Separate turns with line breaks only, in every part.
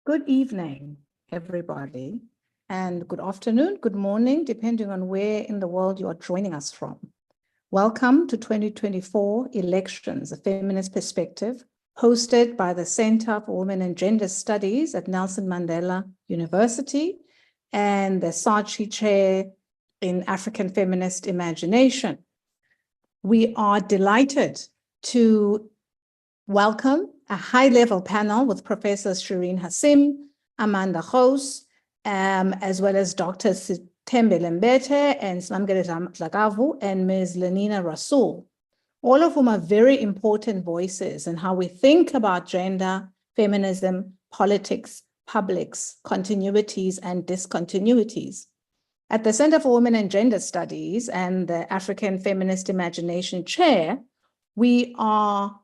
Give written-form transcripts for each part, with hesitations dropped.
Good evening, everybody, and good afternoon, good morning, depending on where in the world you are joining us from. Welcome to 2024 Elections, a Feminist Perspective, hosted by the Center for Women and Gender Studies at Nelson Mandela University and the Saatchi Chair in African Feminist Imagination. We are delighted to welcome a high-level panel with Professors Shireen Hassim, Amanda Gous, as well as Dr. Mbete and Laavu and Ms. Lenina Rasool, all of whom are very important voices in how we think about gender, feminism, politics, publics, continuities, and discontinuities. At the Center for Women and Gender Studies and the African Feminist Imagination Chair, we are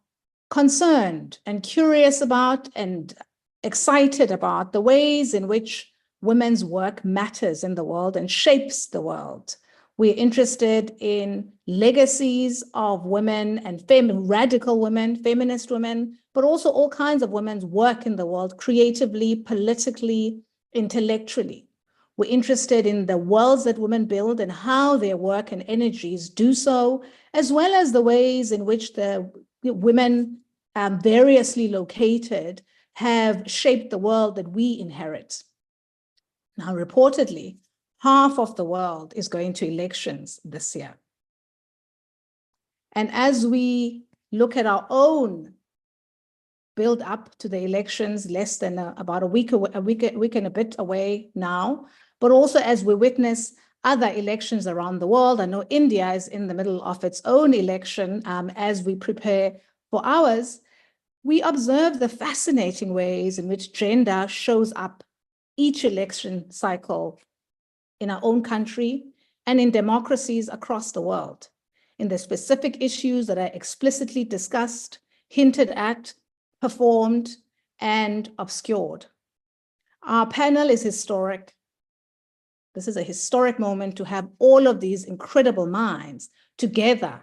concerned and curious about and excited about the ways in which women's work matters in the world and shapes the world. We're interested in legacies of women and radical women, feminist women, but also all kinds of women's work in the world, creatively, politically, intellectually. We're interested in the worlds that women build and how their work and energies do so, as well as the ways in which the women variously located have shaped the world that we inherit. Now, reportedly, half of the world is going to elections this year. And as we look at our own build up to the elections, less than about a week and a bit away now, but also as we witness other elections around the world. I know India is in the middle of its own election as we prepare for ours. We observe the fascinating ways in which gender shows up each election cycle in our own country and in democracies across the world, in the specific issues that are explicitly discussed, hinted at, performed, and obscured. Our panel is historic. This is a historic moment to have all of these incredible minds together,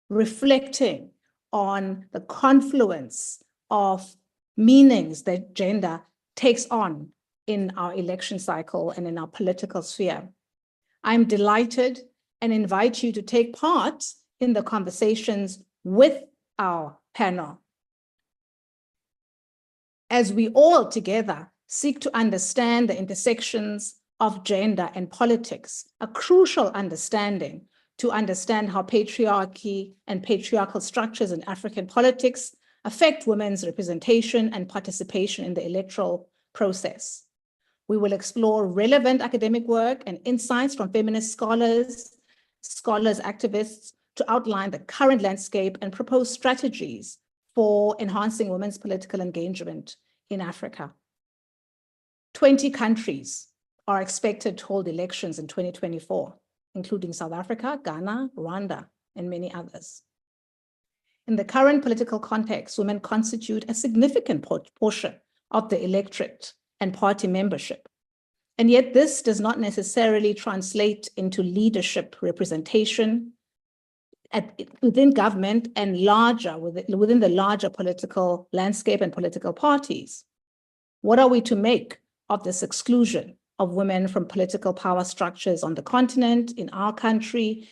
reflecting on the confluence of meanings that gender takes on in our election cycle and in our political sphere. I'm delighted and invite you to take part in the conversations with our panel as we all together seek to understand the intersections of gender and politics, a crucial understanding to understand how patriarchy and patriarchal structures in African politics affect women's representation and participation in the electoral process. We will explore relevant academic work and insights from feminist scholars, activists, to outline the current landscape and propose strategies for enhancing women's political engagement in Africa. 20 countries are expected to hold elections in 2024, including South Africa, Ghana, Rwanda, and many others. In the current political context, women constitute a significant portion of the electorate and party membership. And yet this does not necessarily translate into leadership representation within government and within the larger political landscape and political parties. What are we to make of this exclusion of women from political power structures on the continent, in our country,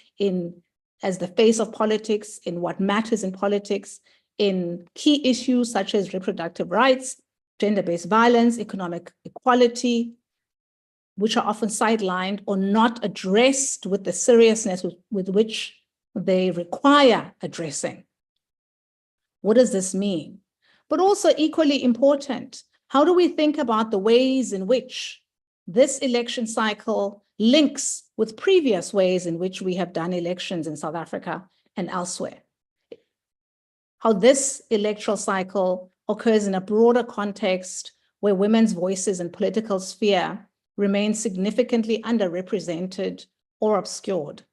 as the face of politics, in what matters in politics, in key issues such as reproductive rights, gender-based violence, economic equality, which are often sidelined or not addressed with the seriousness with which they require addressing. What does this mean? But also equally important, how do we think about the ways in which this election cycle links with previous ways in which we have done elections in South Africa and elsewhere? How this electoral cycle occurs in a broader context where women's voices in political sphere remain significantly underrepresented or obscured.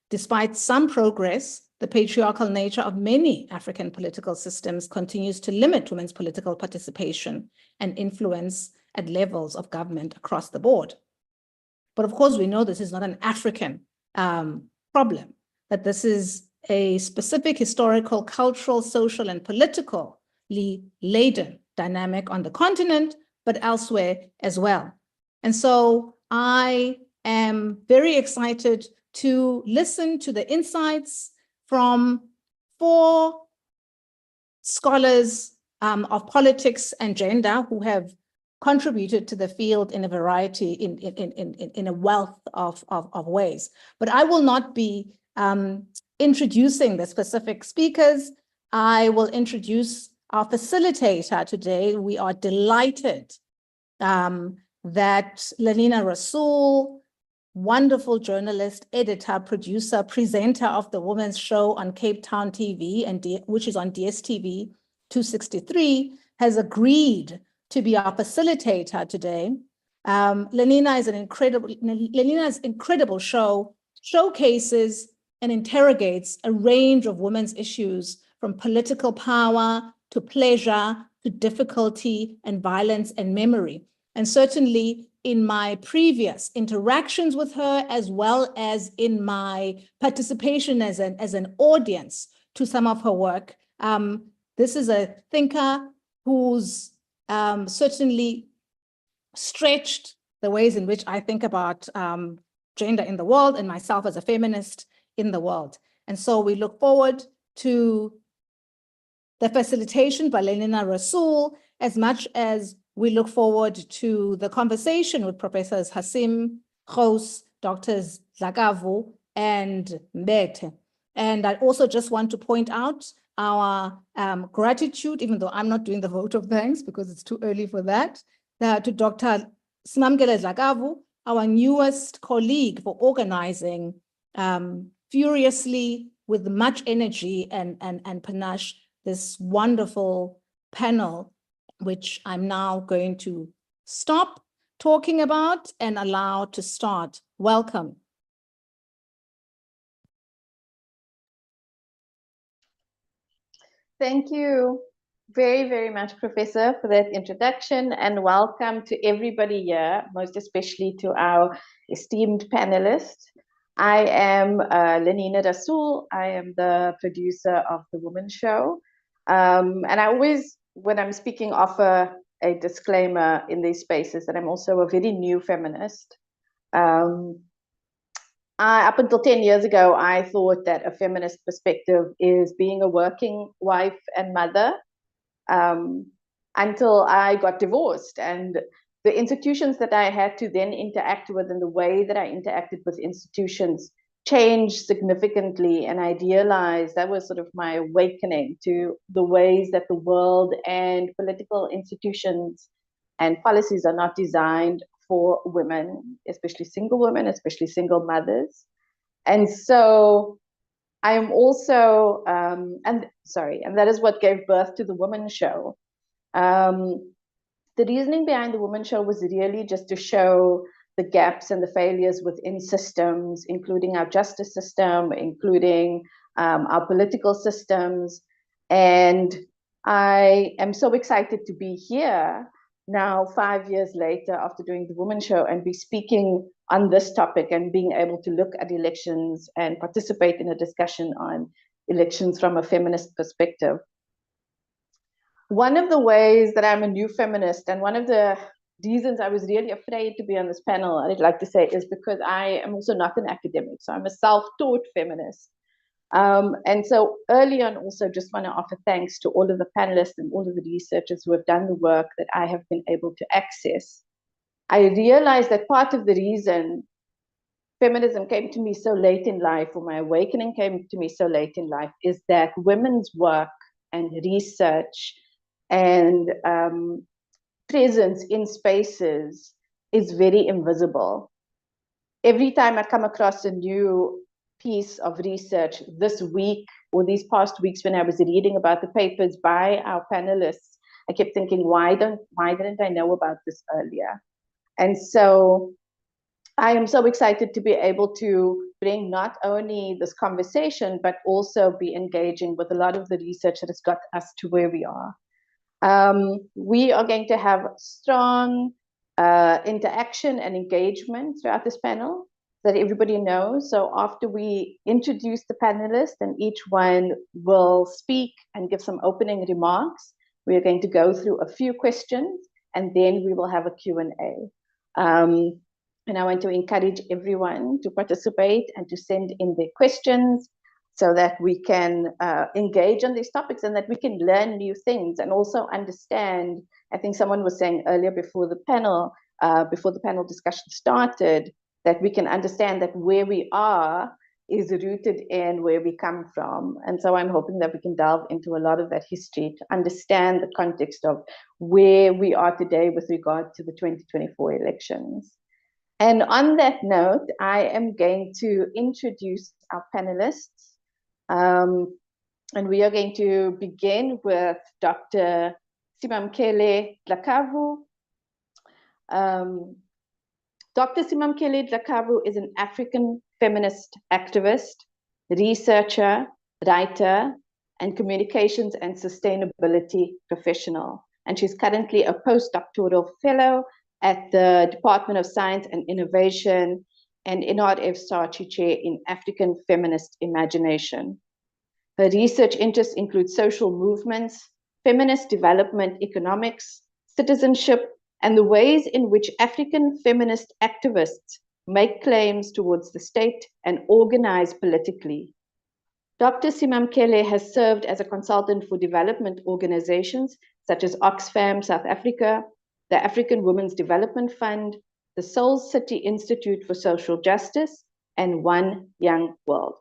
Despite some progress, the patriarchal nature of many African political systems continues to limit women's political participation and influence at levels of government across the board. But of course, we know this is not an African problem, that this is a specific historical, cultural, social, and politically laden dynamic on the continent, but elsewhere as well. And so I am very excited to listen to the insights from 4 scholars of politics and gender who have contributed to the field in a variety, in a wealth of ways. But I will not be introducing the specific speakers. I will introduce our facilitator today. We are delighted that Lenina Rasool, wonderful journalist, editor, producer, presenter of the Women's Show on Cape Town TV, which is on DSTV 263, has agreed to be our facilitator today. Lenina's incredible show showcases and interrogates a range of women's issues, from political power to pleasure to difficulty and violence and memory. And certainly in my previous interactions with her, as well as in my participation as an audience to some of her work, this is a thinker who's certainly stretched the ways in which I think about gender in the world and myself as a feminist in the world. And so we look forward to the facilitation by Lenina Rasool, as much as we look forward to the conversation with Professors Hassim, Gous, Drs. Laavu, and Mbete. And I also just want to point out our gratitude, even though I'm not doing the vote of thanks because it's too early for that, to Dr. Smamgele Laavu, our newest colleague, for organizing furiously with much energy and panache this wonderful panel, which I'm now going to stop talking about and allow to start. Welcome.
Thank you very, very much, Professor, for that introduction, and welcome to everybody here, most especially to our esteemed panelists. I am Lenina Rasool. I am the producer of the Women's Show. And I always, when I'm speaking, offer a disclaimer in these spaces that I'm also a very new feminist. Up until 10 years ago, I thought that a feminist perspective is being a working wife and mother, until I got divorced. And the institutions that I had to then interact with and the way that I interacted with institutions changed significantly. And I realized that was sort of my awakening to the ways that the world and political institutions and policies are not designed for women, especially single women, especially single mothers. And so I am also, and that is what gave birth to the Women's Show. The reasoning behind the Women's Show was really just to show the gaps and the failures within systems, including our justice system, including our political systems. And I am so excited to be here now, 5 years later, after doing the Women's Show, and be speaking on this topic and being able to look at elections and participate in a discussion on elections from a feminist perspective. One of the ways that I'm a new feminist, and one of the reasons I was really afraid to be on this panel, I'd like to say, is because I am also not an academic. So I'm a self-taught feminist. And so early on, also just want to offer thanks to all of the panelists and all of the researchers who have done the work that I have been able to access. I realized that part of the reason feminism came to me so late in life, or my awakening came to me so late in life, is that women's work and research and presence in spaces is very invisible. Every time I come across a new piece of research this week or these past weeks, when I was reading about the papers by our panelists, I kept thinking, why didn't I know about this earlier? And so I am so excited to be able to bring not only this conversation, but also be engaging with a lot of the research that has got us to where we are. We are going to have strong interaction and engagement throughout this panel that everybody knows. So after we introduce the panelists and each one will speak and give some opening remarks, we are going to go through a few questions. and then we will have a Q&A. And I want to encourage everyone to participate and to send in their questions so that we can engage on these topics and that we can learn new things and also understand. I think someone was saying earlier before the panel discussion started, that we can understand that where we are is rooted in where we come from. And so I'm hoping that we can delve into a lot of that history to understand the context of where we are today with regard to the 2024 elections. And on that note, I am going to introduce our panelists. And we are going to begin with Dr. Simamkele Dlakavu. Dr. Simamkele Dlakavu is an African feminist activist, researcher, writer, and communications and sustainability professional. And she's currently a postdoctoral fellow at the Department of Science and Innovation and NRF Saatchi Chair in African Feminist Imagination. Her research interests include social movements, feminist development economics, citizenship, and the ways in which African feminist activists make claims towards the state and organize politically. Dr. Simamkele has served as a consultant for development organizations such as Oxfam South Africa, the African Women's Development Fund, the Soul City Institute for Social Justice, and One Young World.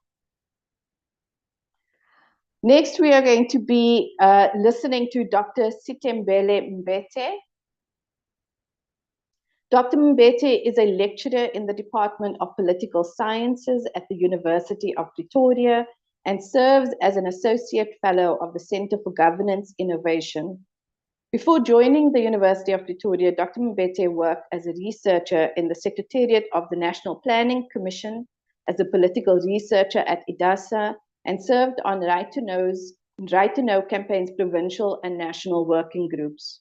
Next, we are going to be listening to Dr. Sitembele Mbete. Dr. Mbete is a lecturer in the Department of Political Sciences at the University of Pretoria and serves as an associate fellow of the Center for Governance Innovation. Before joining the University of Pretoria, Dr. Mbete worked as a researcher in the Secretariat of the National Planning Commission, as a political researcher at IDASA, and served on Right to Know campaigns, provincial and national working groups.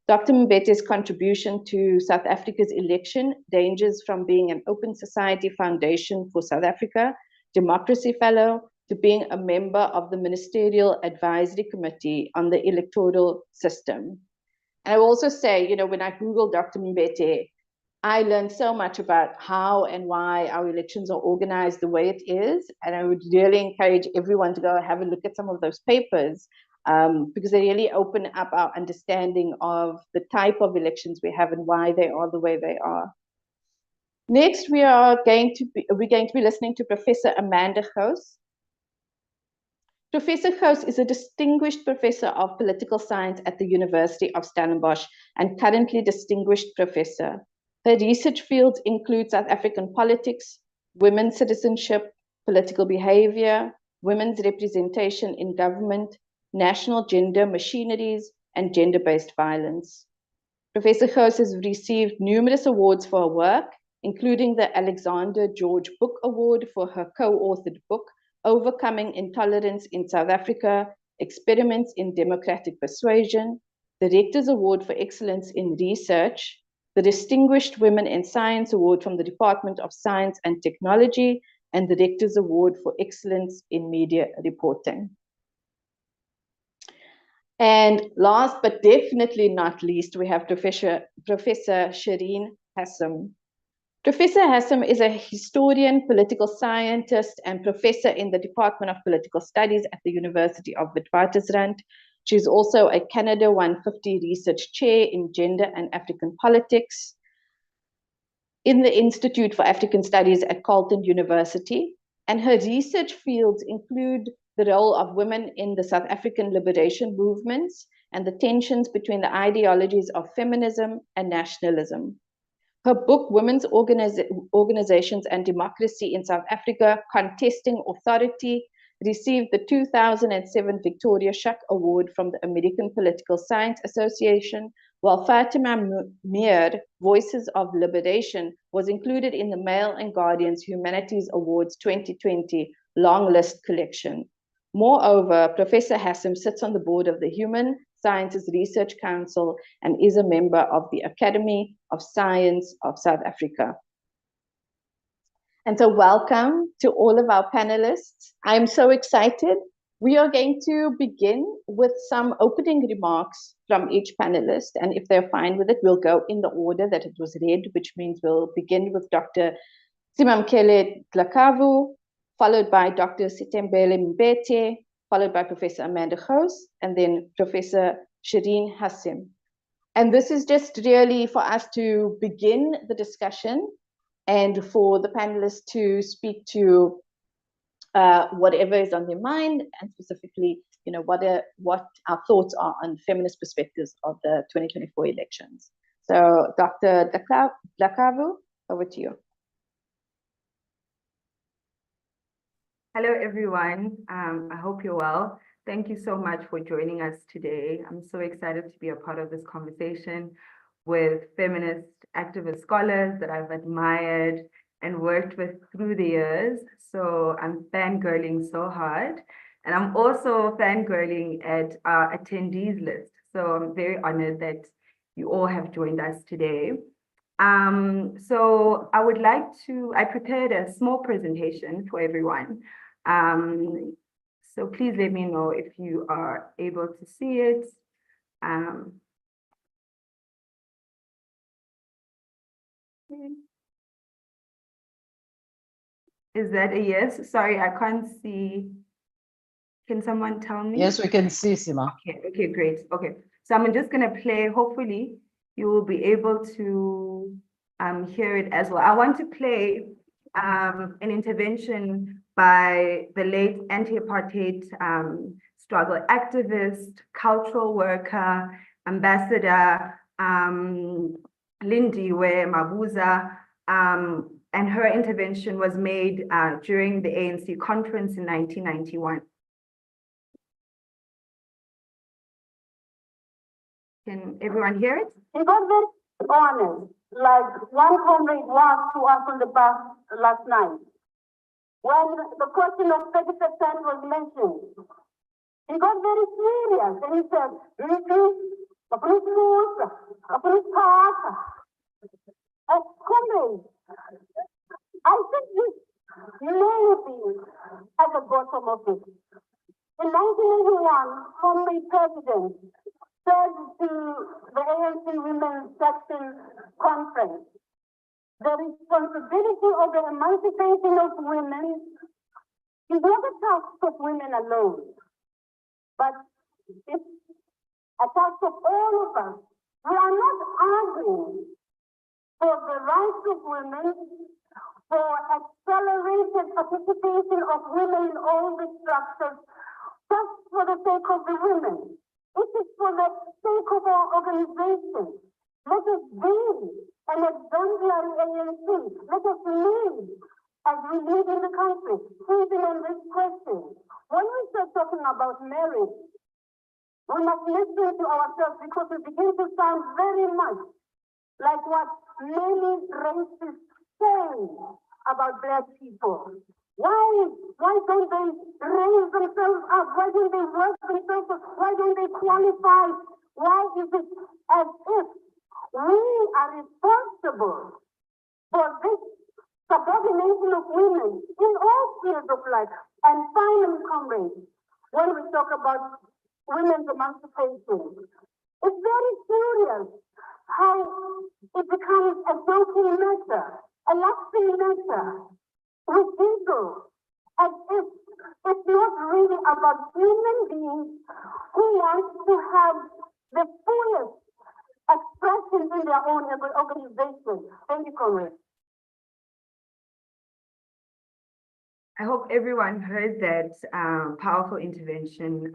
Dr. Mbete's contribution to South Africa's election ranges from being an Open Society Foundation for South Africa Democracy Fellow to being a member of the Ministerial Advisory Committee on the Electoral System. And I will also say, you know, when I Googled Dr. Mbete, I learned so much about how and why our elections are organized the way it is. And I would really encourage everyone to go have a look at some of those papers because they really open up our understanding of the type of elections we have and why they are the way they are. Next, we're going to be listening to Professor Amanda Gous. Professor Gous is a distinguished professor of political science at the University of Stellenbosch and currently distinguished professor. Her research fields include South African politics, women's citizenship, political behavior, women's representation in government, national gender machineries, and gender-based violence. Professor Gous has received numerous awards for her work, including the Alexander George Book Award for her co-authored book, Overcoming Intolerance in South Africa, Experiments in Democratic Persuasion, the Rector's Award for Excellence in Research, the Distinguished Women in Science Award from the Department of Science and Technology, and the Rector's Award for Excellence in Media Reporting. And last but definitely not least, we have Professor Shireen Hassim. Professor Hassim is a historian, political scientist, and professor in the Department of Political Studies at the University of Witwatersrand. She's also a Canada 150 Research Chair in Gender and African Politics in the Institute for African Studies at Carleton University. And her research fields include the role of women in the South African liberation movements and the tensions between the ideologies of feminism and nationalism. Her book, Women's Organizations and Democracy in South Africa, Contesting Authority, received the 2007 Victoria Schuck Award from the American Political Science Association, while Fatima Meer, Voices of Liberation, was included in the Mail and Guardian's Humanities Awards 2020 long list collection. Moreover, Professor Hassim sits on the board of the Human Sciences Research Council and is a member of the Academy of Science of South Africa. And so welcome to all of our panelists. I'm so excited We are going to begin with some opening remarks from each panelist, and if they're fine with it, we'll go in the order that it was read, which means we'll begin with Dr. Simamkele Laavu, followed by Dr. Sitembele Mbete, followed by Professor Amanda Gous, and then Professor Shireen Hassim. And this is just really for us to begin the discussion and for the panelists to speak to whatever is on their mind, and specifically, what our thoughts are on feminist perspectives of the 2024 elections. So, Dr. Laavu, over to you.
Hello, everyone. I hope you're well. Thank you so much for joining us today. I'm so excited to be a part of this conversation with feminist activist scholars that I've admired and worked with through the years. So I'm fangirling so hard. And I'm also fangirling at our attendees list. So I'm very honored that you all have joined us today. So I prepared a small presentation for everyone. So please let me know if you are able to see it. Is that a yes? Sorry, I can't see. Can someone tell me?
Yes, we can see, Sima.
Okay, great. Okay, so I'm just going to play. Hopefully, you will be able to hear it as well. I want to play an intervention by the late anti-apartheid struggle activist, cultural worker, ambassador, Lindiwe Mabuza, and her intervention was made during the ANC conference in 1991. Can everyone hear it?
He got very honest, like one comrade laughed to us on the bus last night. When the question of 30% was mentioned, he got very serious and he said, a police force, a police park. Comrades, I think this may be at the bottom of it. In 1981, comrade president said to the ANC Women's Section Conference, the responsibility of the emancipation of women is not a task of women alone, but it's a task of all of us. We are not arguing for the rights of women, for accelerated participation of women in all the structures, just for the sake of the women. It is for the sake of our organization. Let us be an exemplary ANC. Let us lead as we lead in the country, even on this question. When we start talking about marriage, we must listen to ourselves because we begin to sound very much like what many racists say about Black people. Why don't they raise themselves up? Why don't they work themselves up? Why don't they qualify? Why is it as if we are responsible for this subordination of women in all spheres of life? And finally, comrades, when we talk about women's emancipation, it's very serious how it becomes a joking matter, a laughing matter. With ego, as if it's not really about human beings who want to have the fullest expression in their own organization. Thank you, comrade.
I hope everyone heard that powerful intervention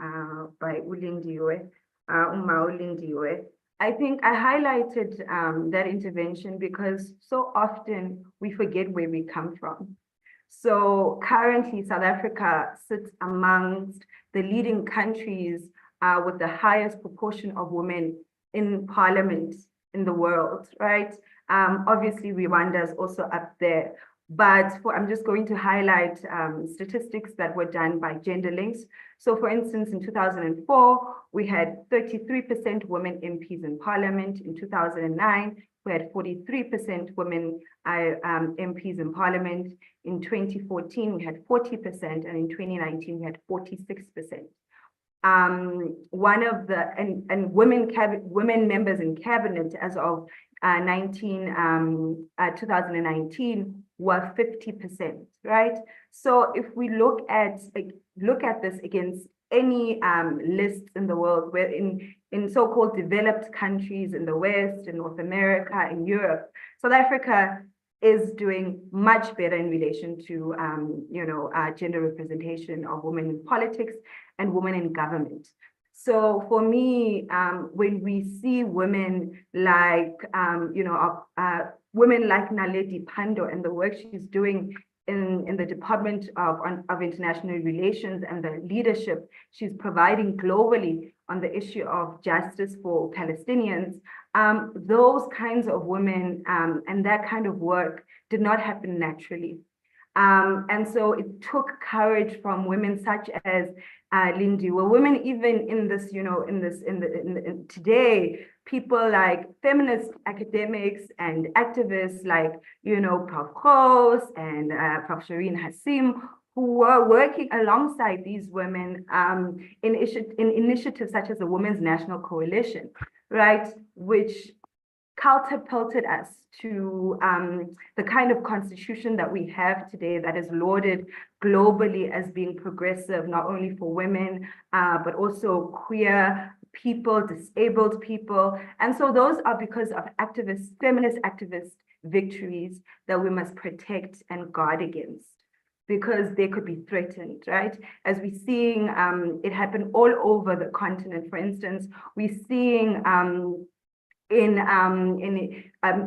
by Ulindiwe, Ulindiwe. I think I highlighted that intervention because so often we forget where we come from. So currently, South Africa sits amongst the leading countries with the highest proportion of women in parliament in the world, right? Obviously, Rwanda is also up there. But I'm just going to highlight statistics that were done by Gender Links. So for instance, in 2004, we had 33% women MPs in parliament. In 2009, we had 43% women MPs in parliament. In 2014, we had 40%, and in 2019, we had 46%. One of the women members in cabinet as of 2019 were 50%, right? So if we look at this against any lists in the world, where in so-called developed countries in the West, in North America, in Europe, South Africa is doing much better in relation to gender representation of women in politics and women in government. So for me, when we see women like women like Naledi Pandor and the work she's doing in the Department of International Relations and the leadership she's providing globally on the issue of justice for Palestinians, those kinds of women and that kind of work did not happen naturally. And so it took courage from women such as Lindiwe, women even in this, today, people like feminist academics and activists like, Prof and Prof Hassim, who were working alongside these women in initiatives such as the Women's National Coalition, right, which catapulted us to the kind of constitution that we have today that is lauded globally as being progressive, not only for women, but also queer people, disabled people. And so those are because of feminist activist victories that we must protect and guard against, because they could be threatened, right? As we're seeing it happen all over the continent. For instance, we're seeing in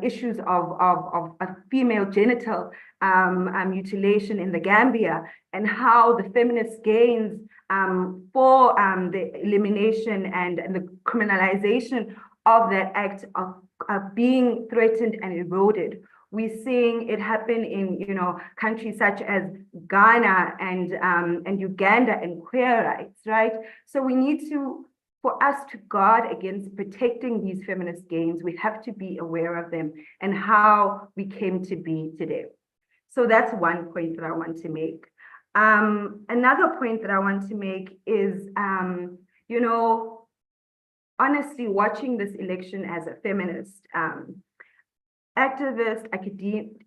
issues of female genital mutilation in the Gambia, and how the feminist gains for the elimination and the criminalization of that act of being threatened and eroded. We're seeing it happen in countries such as Ghana and Uganda and queer rights, right? So we need to, for us to guard against protecting these feminist gains, we have to be aware of them and how we came to be today. So that's one point that I want to make. Another point that I want to make is, honestly, watching this election as a feminist, activist,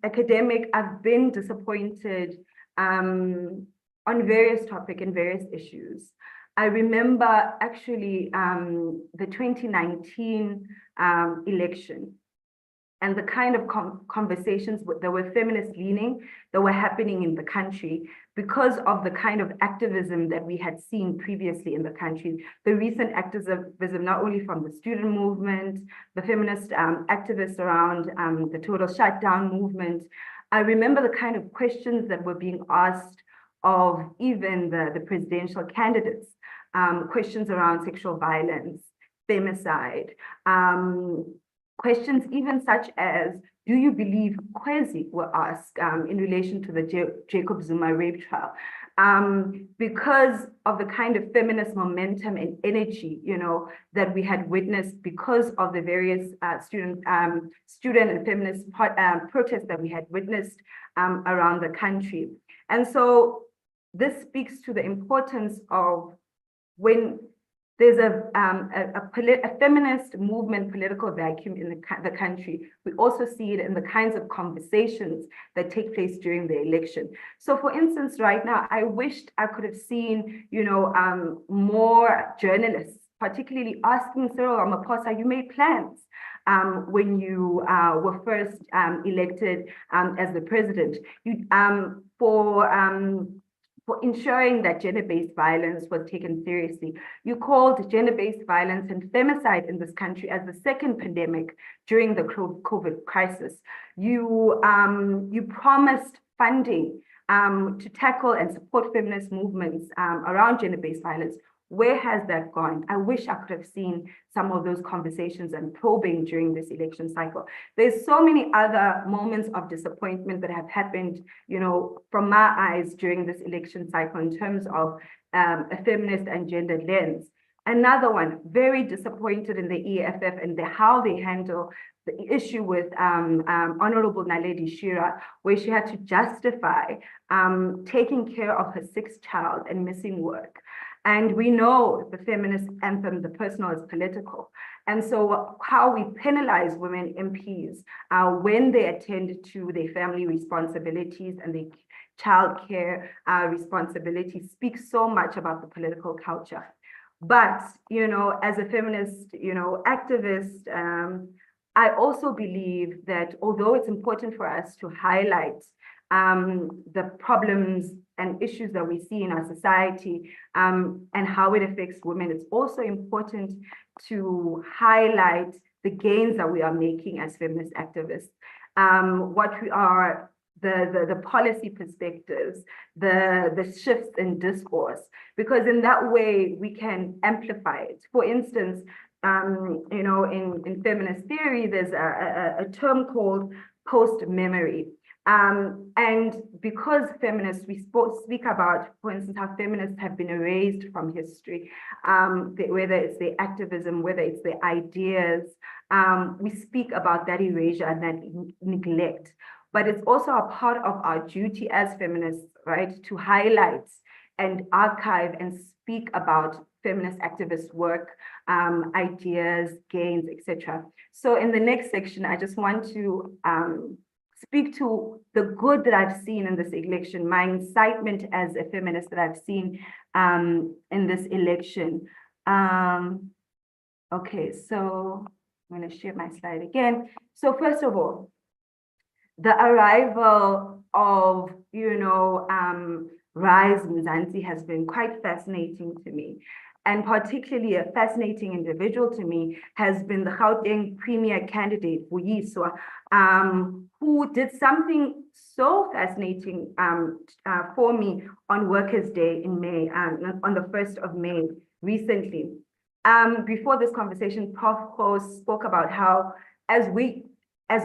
academic, I've been disappointed on various topics and various issues. I remember actually the 2019 election and the kind of conversations that were feminist leaning that were happening in the country because of the kind of activism that we had seen previously in the country. The recent activism, not only from the student movement, the feminist activists around the total shutdown movement. I remember the kind of questions that were being asked of even the presidential candidates, questions around sexual violence, femicide, questions even such as, do you believe Kwezi were asked in relation to the Jacob Zuma rape trial? Because of the kind of feminist momentum and energy, that we had witnessed because of the various student and feminist protests that we had witnessed around the country. And so this speaks to the importance of when there's a feminist movement political vacuum in the country, we also see it in the kinds of conversations that take place during the election. So for instance, right now, I wished I could have seen, more journalists, particularly asking Cyril Ramaphosa, you made plans when you were first elected as the president. For ensuring that gender-based violence was taken seriously. You called gender-based violence and femicide in this country as the second pandemic during the COVID crisis. You promised funding to tackle and support feminist movements around gender-based violence. Where has that gone? I wish I could have seen some of those conversations and probing during this election cycle. There's so many other moments of disappointment that have happened, from my eyes during this election cycle in terms of a feminist and gendered lens. Another one, very disappointed in the EFF and how they handle the issue with Honorable Naledi Shira, where she had to justify taking care of her 6th child and missing work. And we know the feminist anthem, the personal is political. And so how we penalize women MPs when they attend to their family responsibilities and their childcare responsibilities speaks so much about the political culture. But, as a feminist, activist, I also believe that although it's important for us to highlight the problems and issues that we see in our society and how it affects women, it's also important to highlight the gains that we are making as feminist activists, what we are, the policy perspectives, the shifts in discourse, because in that way we can amplify it. For instance, in feminist theory, there's a term called post-memory. And because feminists, we speak about, for instance, how feminists have been erased from history, whether it's their activism, whether it's their ideas, we speak about that erasure and that neglect. But it's also a part of our duty as feminists, right, to highlight and archive and speak about feminist activist work, ideas, gains, etc. So in the next section, I just want to speak to the good that I've seen in this election, my incitement as a feminist that I've seen in this election. Okay, so I'm going to share my slide again. So first of all, the arrival of, Rise Mzansi has been quite fascinating to me. And particularly a fascinating individual to me has been the Gauteng Premier candidate, Vuyiswa, who did something so fascinating for me on Workers' Day in May, on the 1st of May recently. Before this conversation, Prof spoke about how as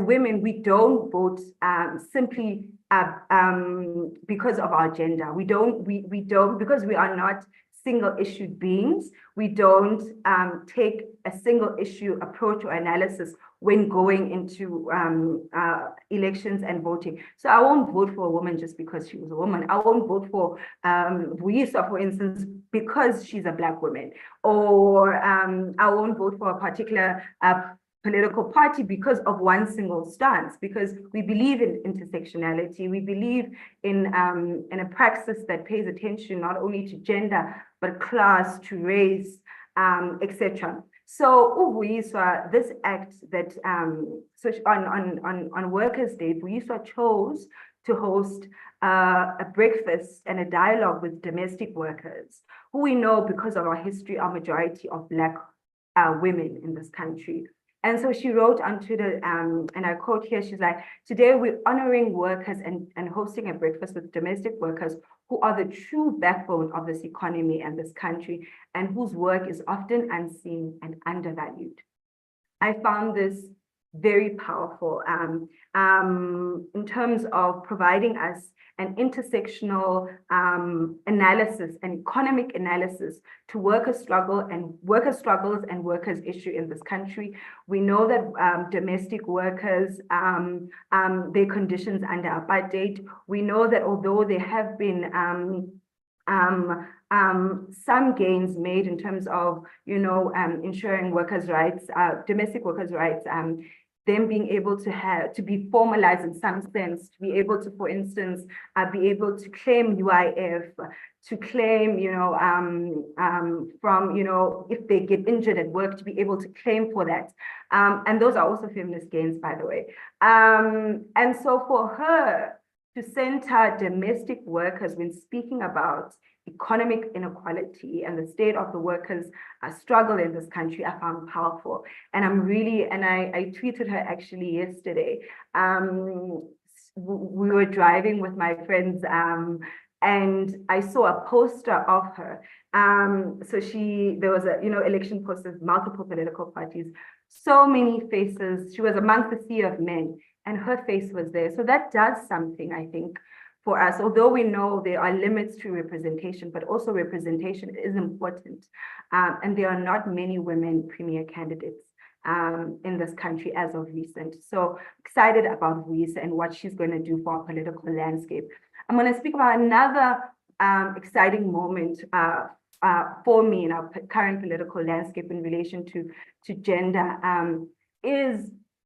women, we don't vote simply because of our gender. We don't, because we are not single issued beings, we don't take a single issue approach or analysis when going into elections and voting. So I won't vote for a woman just because she was a woman. I won't vote for Vuyiswa, for instance, because she's a Black woman. Or I won't vote for a particular political party because of one single stance, because we believe in intersectionality. We believe in a praxis that pays attention not only to gender, but class, to race, etc. So Vuyiswa, this act that so on Workers' Day, Vuyiswa chose to host a breakfast and a dialogue with domestic workers, who we know because of our history are majority of Black women in this country. And so she wrote onto the, and I quote here, she's like, today we're honoring workers and hosting a breakfast with domestic workers who are the true backbone of this economy and this country, and whose work is often unseen and undervalued. I found this very powerful in terms of providing us an intersectional analysis, an economic analysis to worker struggles and workers' issue in this country. We know that domestic workers, their conditions under apartheid. We know that although there have been some gains made in terms of, ensuring workers' rights, domestic workers' rights, them being able to be formalized in some sense, to be able to, for instance, be able to claim UIF, to claim, from, if they get injured at work, to be able to claim for that. And those are also feminist gains, by the way. And so for her to center domestic workers when speaking about economic inequality and the state of the workers' struggle in this country, I found powerful. And I'm really, and I tweeted her actually yesterday. We were driving with my friends and I saw a poster of her. So there was a, election posters, multiple political parties, so many faces. She was amongst the sea of men and her face was there. So that does something, I think, for us, although we know there are limits to representation, but also representation is important. And there are not many women premier candidates in this country as of recent. So excited about Vuyisa and what she's going to do for our political landscape. I'm going to speak about another exciting moment for me in our current political landscape in relation to gender.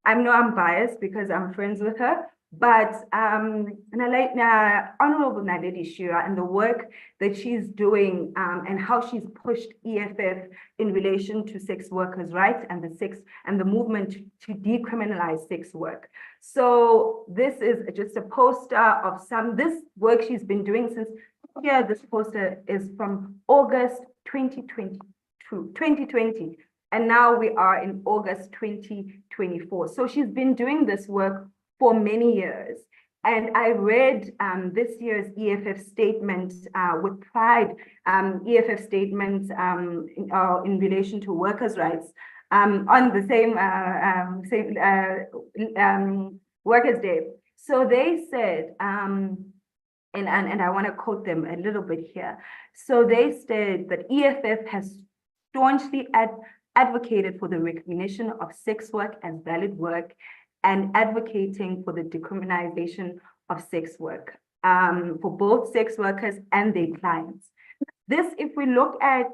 I know I'm biased because I'm friends with her, but Honorable Naledi Shira and the work that she's doing and how she's pushed EFF in relation to sex workers' rights and the movement to decriminalize sex work. So this is just a poster of this work she's been doing since this poster is from August 2020, and now we are in August 2024. So she's been doing this work for many years. And I read this year's EFF statement with pride, EFF statement in relation to workers' rights on the same Workers' Day. So they said, and I want to quote them a little bit here. So they said that EFF has staunchly advocated for the recognition of sex work as valid work and advocating for the decriminalization of sex work for both sex workers and their clients. This, if we look at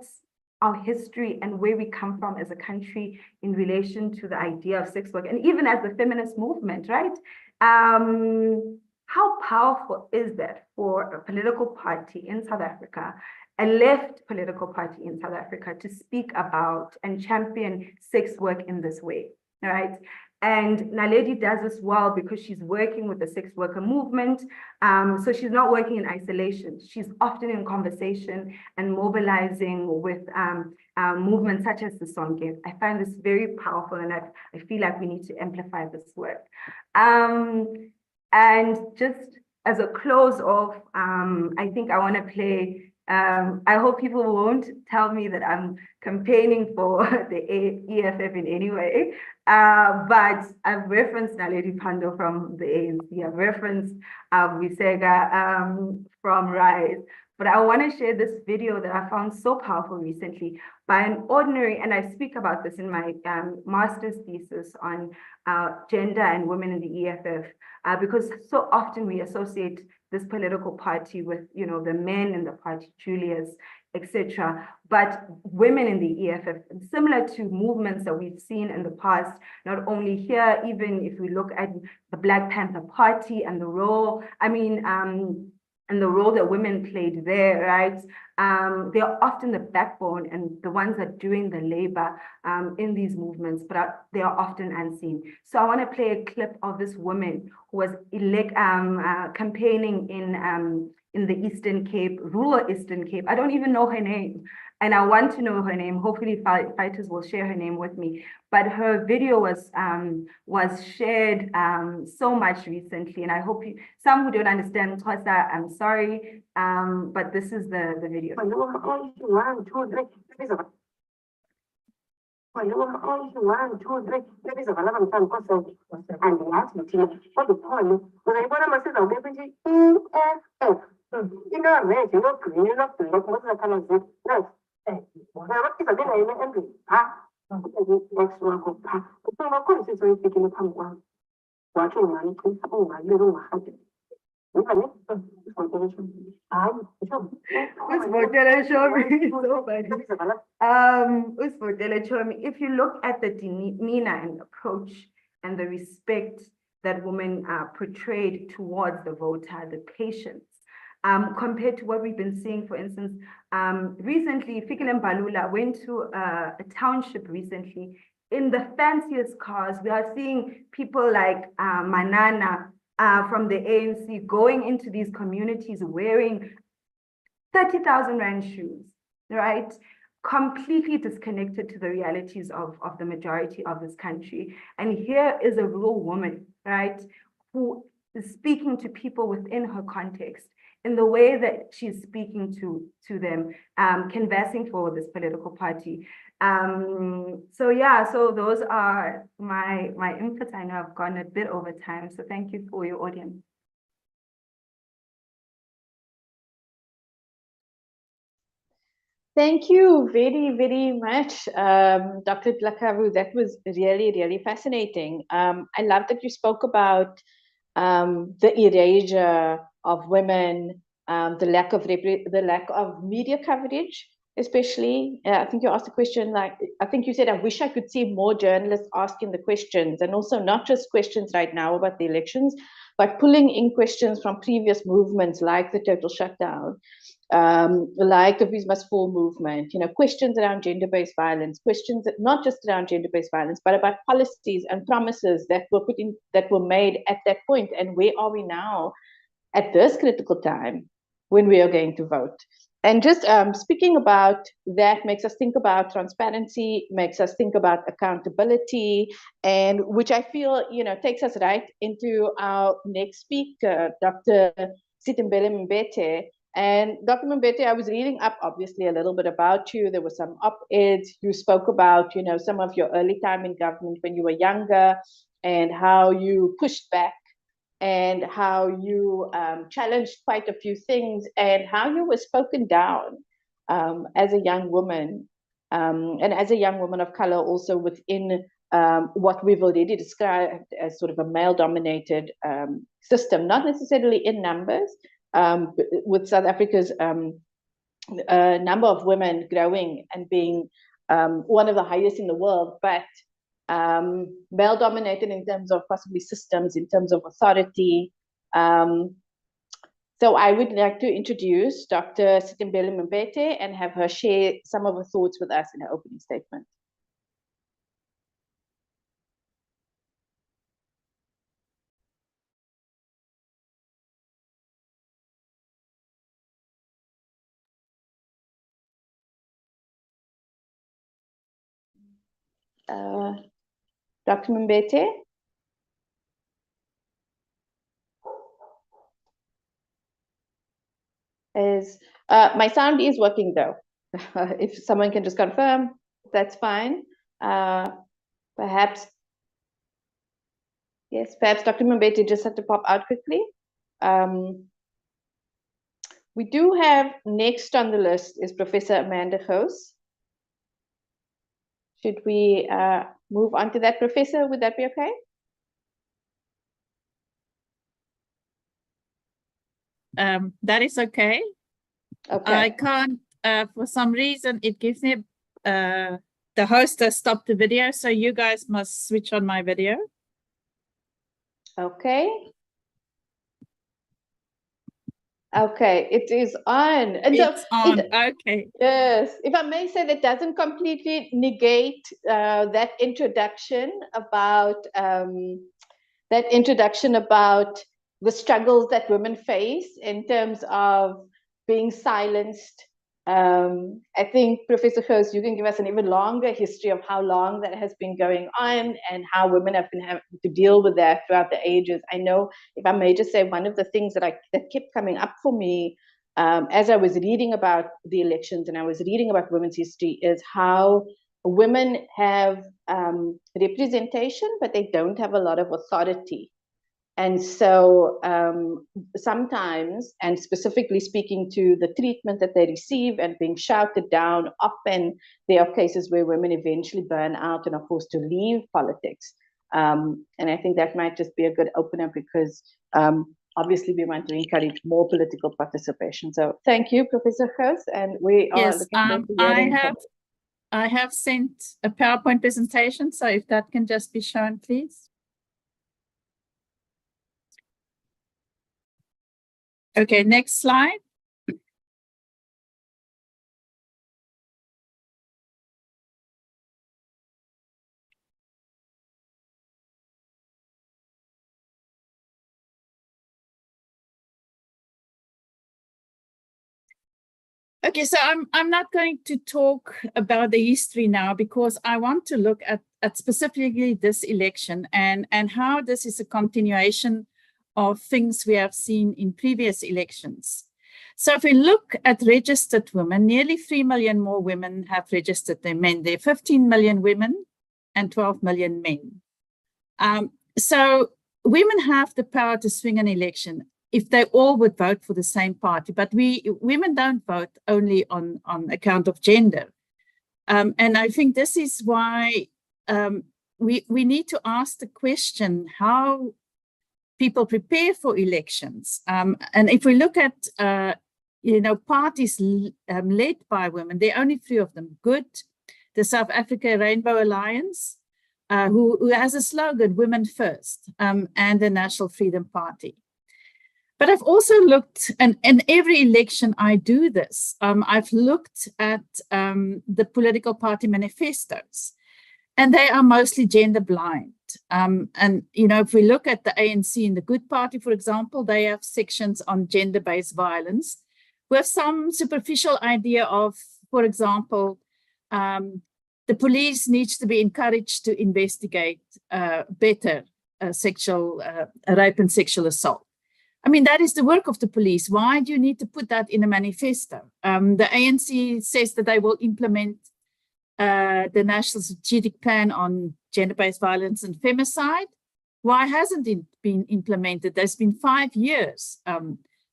our history and where we come from as a country in relation to the idea of sex work, and even as the feminist movement, right? How powerful is that for a political party in South Africa, a left political party in South Africa, to speak about and champion sex work in this way, right? And Naledi does this well because she's working with the sex worker movement. So she's not working in isolation. She's often in conversation and mobilizing with movements such as the Sonke. I find this very powerful, and I feel like we need to amplify this work. And just as a close off, I think I want to play. I hope people won't tell me that I'm campaigning for the EFF in any way, but I've referenced Naledi Pandor from the ANC, I've referenced Visega from RISE, but I want to share this video that I found so powerful recently by an ordinary, and I speak about this in my master's thesis on gender and women in the EFF, because so often we associate this political party with, you know, the men in the party, Julius, etc. But women in the EFF, similar to movements that we've seen in the past, not only here, even if we look at the Black Panther Party and the role, and the role that women played there, right? They are often the backbone and the ones that are doing the labor in these movements, but they are often unseen. So I want to play a clip of this woman who was campaigning in the Eastern Cape, rural Eastern Cape. I don't even know her name, and I want to know her name. Hopefully fighters will share her name with me. But her video was shared so much recently, and I hope some who don't understand Xhosa, I'm sorry, but this is the video. If you look at the demeanor and approach and the respect that women are portrayed towards the voter, the patience, compared to what we've been seeing, for instance, recently, Fikile Mbalula went to a township recently. In the fanciest cars, we are seeing people like Manana from the ANC going into these communities wearing 30,000 Rand shoes, right? Completely disconnected to the realities of the majority of this country. And here is a rural woman, right, who is speaking to people within her context in the way that she's speaking to them, canvassing for this political party. So yeah, so those are my inputs. I know I've gone a bit over time, so thank you for your audience.
Thank you very, very much, Dr. Laavu. That was really, really fascinating. I love that you spoke about the erasure of women, the lack of media coverage, especially. I think you asked a question like, I think you said, I wish I could see more journalists asking the questions, and also not just questions right now about the elections, but pulling in questions from previous movements like the total shutdown, like the We Must Fall movement, questions around gender-based violence, questions that not just around gender-based violence, but about policies and promises that were made at that point, and where are we now at this critical time when we are going to vote. And just speaking about that makes us think about transparency, makes us think about accountability, and which I feel, takes us right into our next speaker, Dr. Mbete. And Dr. Mbete, I was reading up obviously a little bit about you. There were some op-eds. You spoke about, some of your early time in government when you were younger and how you pushed back and how you challenged quite a few things and how you were spoken down as a young woman and as a young woman of color also within what we've already described as sort of a male-dominated system, not necessarily in numbers, with South Africa's number of women growing and being one of the highest in the world, but male-dominated in terms of possibly systems, in terms of authority. So I would like to introduce Dr. Mbete and have her share some of her thoughts with us in her opening statement. Dr. Mbete? My sound is working though. If someone can just confirm, that's fine. Perhaps, yes, perhaps Dr. Mbete just had to pop out quickly. We do have next on the list is Professor Amanda Gous. Should we move on to that, Professor? Would that be okay?
That is okay.
Okay.
I can't, for some reason, it gives me, the host has stopped the video, so you guys must switch on my video.
Okay. Okay, it is on. And
it's on, okay.
Yes, if I may say, that doesn't completely negate that introduction about the struggles that women face in terms of being silenced. I think, Professor Gous, you can give us an even longer history of how long that has been going on and how women have been having to deal with that throughout the ages. I know, if I may just say, one of the things that kept coming up for me as I was reading about the elections and I was reading about women's history is how women have representation, but they don't have a lot of authority. And so sometimes, and specifically speaking to the treatment that they receive and being shouted down, often there are cases where women eventually burn out and are forced to leave politics. And I think that might just be a good opener because obviously we want to encourage more political participation. So thank you, Professor Gous, and we are looking forward to hearing from you.
I have sent a PowerPoint presentation, so if that can just be shown, please. Okay, next slide. Okay, so I'm not going to talk about the history now because I want to look at specifically this election and how this is a continuation of things we have seen in previous elections. So if we look at registered women, nearly 3 million more women have registered than men. There are 15 million women and 12 million men. So women have the power to swing an election. if they all would vote for the same party. But women don't vote only on account of gender. And I think this is why we need to ask the question how people prepare for elections. And if we look at, parties led by women, there are only 3 of them. Good, the South Africa Rainbow Alliance, who has a slogan, Women First, and the National Freedom Party. But I've also looked, and in every election I do this, I've looked at the political party manifestos, and they are mostly gender blind. And, if we look at the ANC and the Good Party, for example, they have sections on gender-based violence with some superficial idea of, for example, the police needs to be encouraged to investigate better sexual rape and sexual assault. I mean, that is the work of the police. Why do you need to put that in a manifesto? The ANC says that they will implement the National Strategic Plan on Gender-Based Violence and Femicide. Why hasn't it been implemented? There's been 5 years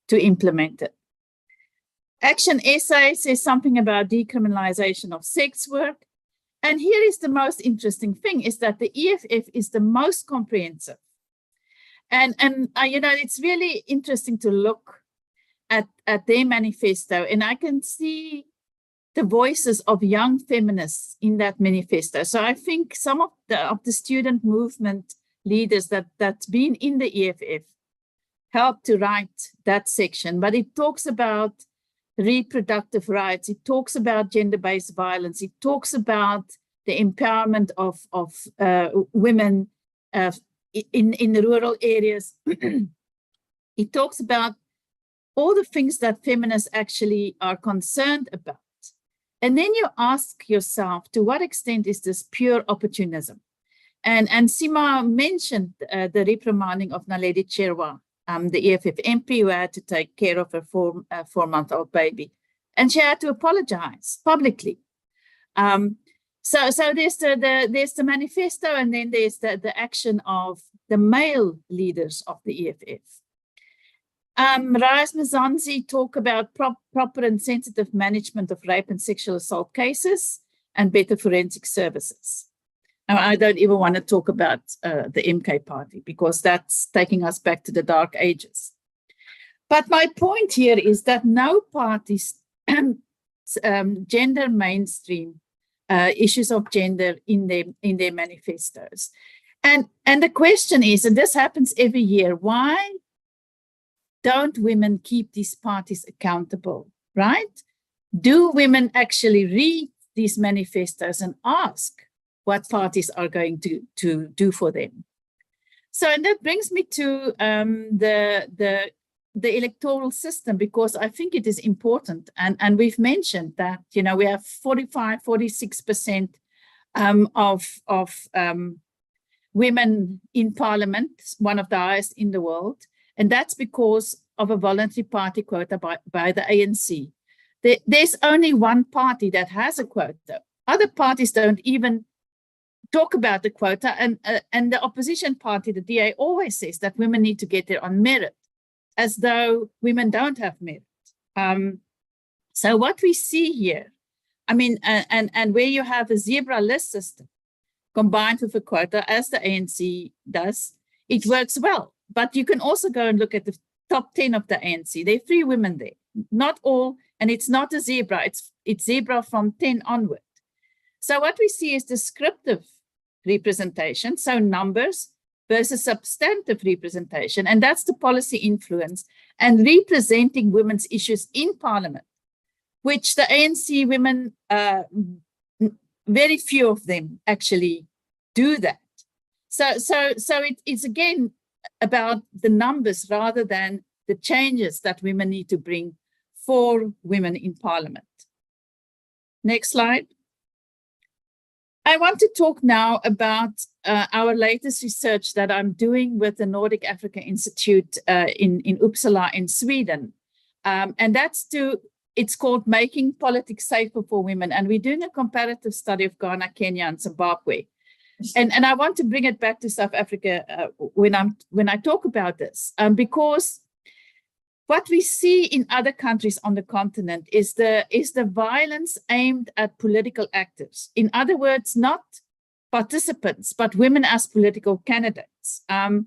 to implement it. Action SA says something about decriminalization of sex work. And here is the most interesting thing, is that the EFF is the most comprehensive. And it's really interesting to look at their manifesto, and I can see the voices of young feminists in that manifesto. So I think some of the student movement leaders that's been in the EFF helped to write that section, but it talks about reproductive rights, it talks about gender-based violence, it talks about the empowerment of women in the rural areas. It talks about all the things that feminists actually are concerned about. And then you ask yourself, to what extent is this pure opportunism? And Sima mentioned the reprimanding of Naledi Cherwa, the EFF MP, who had to take care of her 4-month-old baby. And she had to apologize publicly. So there's the manifesto, and then there's the action of the male leaders of the EFF. Rais Mzansi talk about proper and sensitive management of rape and sexual assault cases and better forensic services. Now, I don't even want to talk about the MK party, because that's taking us back to the dark ages. But my point here is that no parties gender mainstream issues of gender in their manifestos. And the question is, and this happens every year, why don't women keep these parties accountable, right? Do women actually read these manifestos and ask what parties are going to do for them? So, and that brings me to the electoral system, because I think it is important. And we've mentioned that, we have 45, 46% of women in parliament, one of the highest in the world. And that's because of a voluntary party quota by the ANC. There's only one party that has a quota. Other parties don't even talk about the quota. And the opposition party, the DA, always says that women need to get there on merit, as though women don't have merit. So what we see here, and where you have a zebra list system combined with a quota, as the ANC does, it works well. But you can also go and look at the top 10 of the ANC. There are 3 women there, not all, and it's not a zebra, it's zebra from 10 onward. So what we see is descriptive representation, so numbers, versus substantive representation, and that's the policy influence and representing women's issues in parliament, which the ANC women, very few of them actually do that. So it's again about the numbers rather than the changes that women need to bring for women in parliament. Next slide. I want to talk now about our latest research that I'm doing with the Nordic Africa Institute in Uppsala in Sweden. And it's called Making Politics Safer for Women. And we're doing a comparative study of Ghana, Kenya, and Zimbabwe. And I want to bring it back to South Africa when I talk about this, because what we see in other countries on the continent is the violence aimed at political actors. In other words, not participants, but women as political candidates. And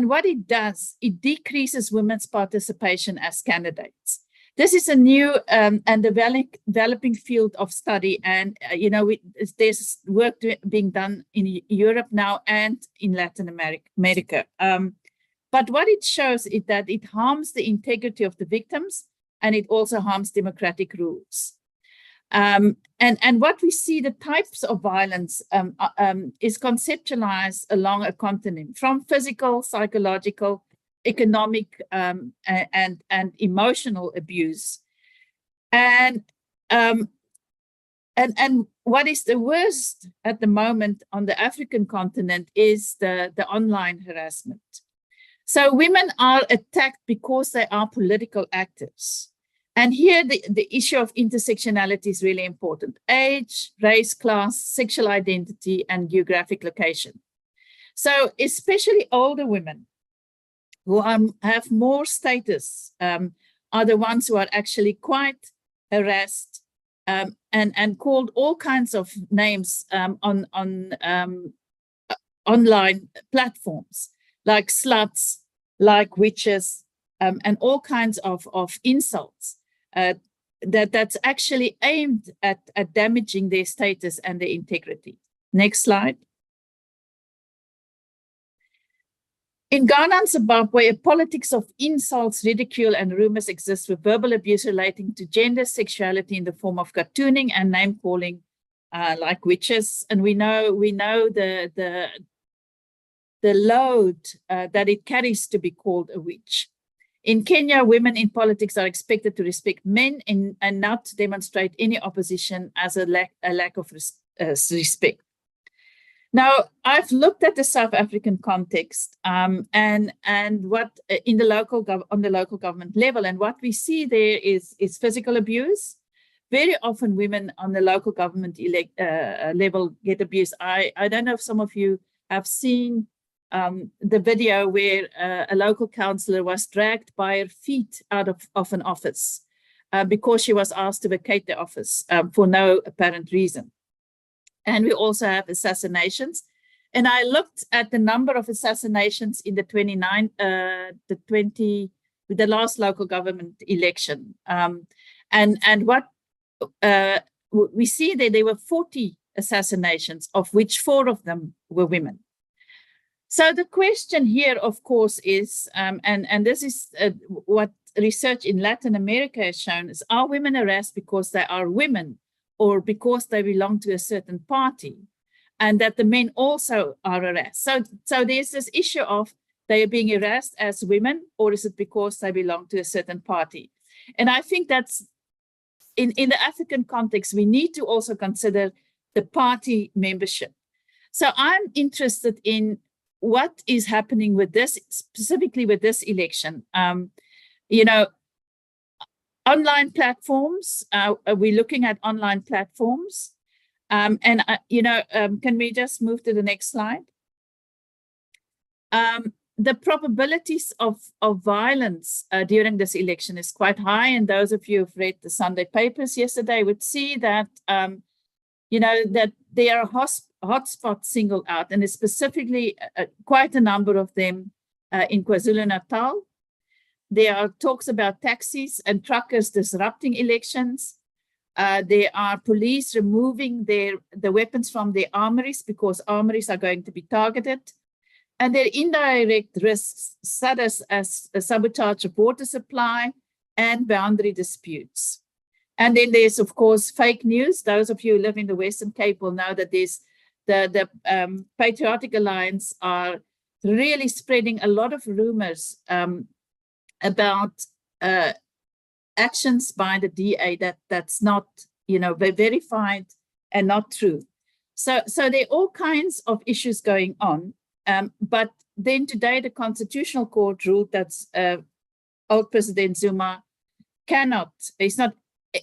what it does, it decreases women's participation as candidates. This is a new and developing field of study, and there's work being done in Europe now and in Latin America. But what it shows is that it harms the integrity of the victims, and it also harms democratic rules. And what we see, the types of violence is conceptualized along a continuum, from physical, psychological, economic, and emotional abuse. And what is the worst at the moment on the African continent is the online harassment. So women are attacked because they are political actors. And here the issue of intersectionality is really important. Age, race, class, sexual identity, and geographic location. So especially older women who have more status are the ones who are actually quite harassed and called all kinds of names on online platforms, like sluts, like witches, and all kinds of insults that's actually aimed at damaging their status and their integrity. Next slide. In Ghana and Zimbabwe, a politics of insults, ridicule, and rumors exists, with verbal abuse relating to gender, sexuality in the form of cartooning and name calling, like witches. And we know the load that it carries to be called a witch. In Kenya, women in politics are expected to respect men and not demonstrate any opposition as a lack of respect. Now, I've looked at the South African context and what on the local government level, and what we see there is physical abuse. Very often, women on the local government level get abused. I don't know if some of you have seen the video where a local councillor was dragged by her feet out of an office because she was asked to vacate the office for no apparent reason. And we also have assassinations. And I looked at the number of assassinations in the last local government election. And what we see there were 40 assassinations, of which 4 of them were women. So the question here, of course, is, and this is what research in Latin America has shown, is, are women harassed because they are women or because they belong to a certain party, and that the men also are harassed? So there's this issue of they are being harassed as women, or is it because they belong to a certain party? And I think that's, in the African context, we need to also consider the party membership. So I'm interested in what is happening with this, specifically with this election. Online platforms, we're looking at online platforms. Can we just move to the next slide? The probabilities of violence during this election is quite high. And those of you who've read the Sunday papers yesterday would see that, that there are hotspots singled out, and it's specifically quite a number of them in KwaZulu-Natal. There are talks about taxis and truckers disrupting elections. There are police removing the weapons from their armories because armories are going to be targeted. And there are indirect risks, such as sabotage of water supply and boundary disputes. And then there's, of course, fake news. Those of you who live in the Western Cape will know that there's the Patriotic Alliance are really spreading a lot of rumors about actions by the DA that's not, verified and not true. So there are all kinds of issues going on. But then today, the Constitutional Court ruled that old President Zuma he's not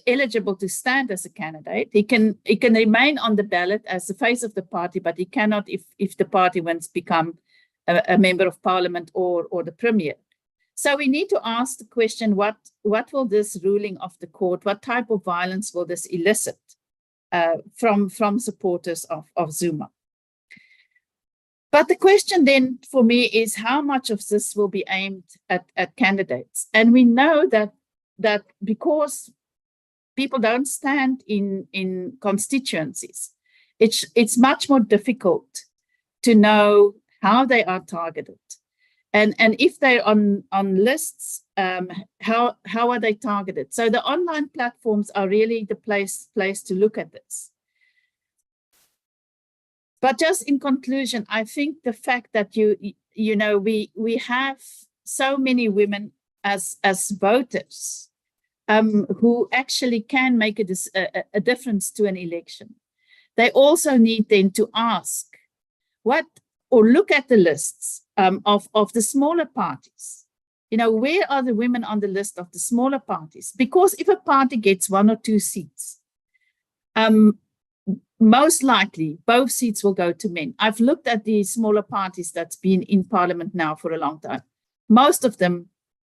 eligible to stand as a candidate. He can remain on the ballot as the face of the party, but he cannot, if the party wants to become a member of parliament or the premier. So we need to ask the question, what will this ruling of the court, what type of violence will this elicit from supporters of Zuma? But the question then for me is how much of this will be aimed at candidates? And we know that because people don't stand in constituencies, it's much more difficult to know how they are targeted. And if they're on lists, how are they targeted? So the online platforms are really the place to look at this. But just in conclusion, I think the fact that we have so many women as voters who actually can make a difference to an election. They also need then to ask or look at the lists of the smaller parties. Where are the women on the list of the smaller parties? Because if a party gets 1 or 2 seats, most likely both seats will go to men. I've looked at the smaller parties that's been in parliament now for a long time. Most of them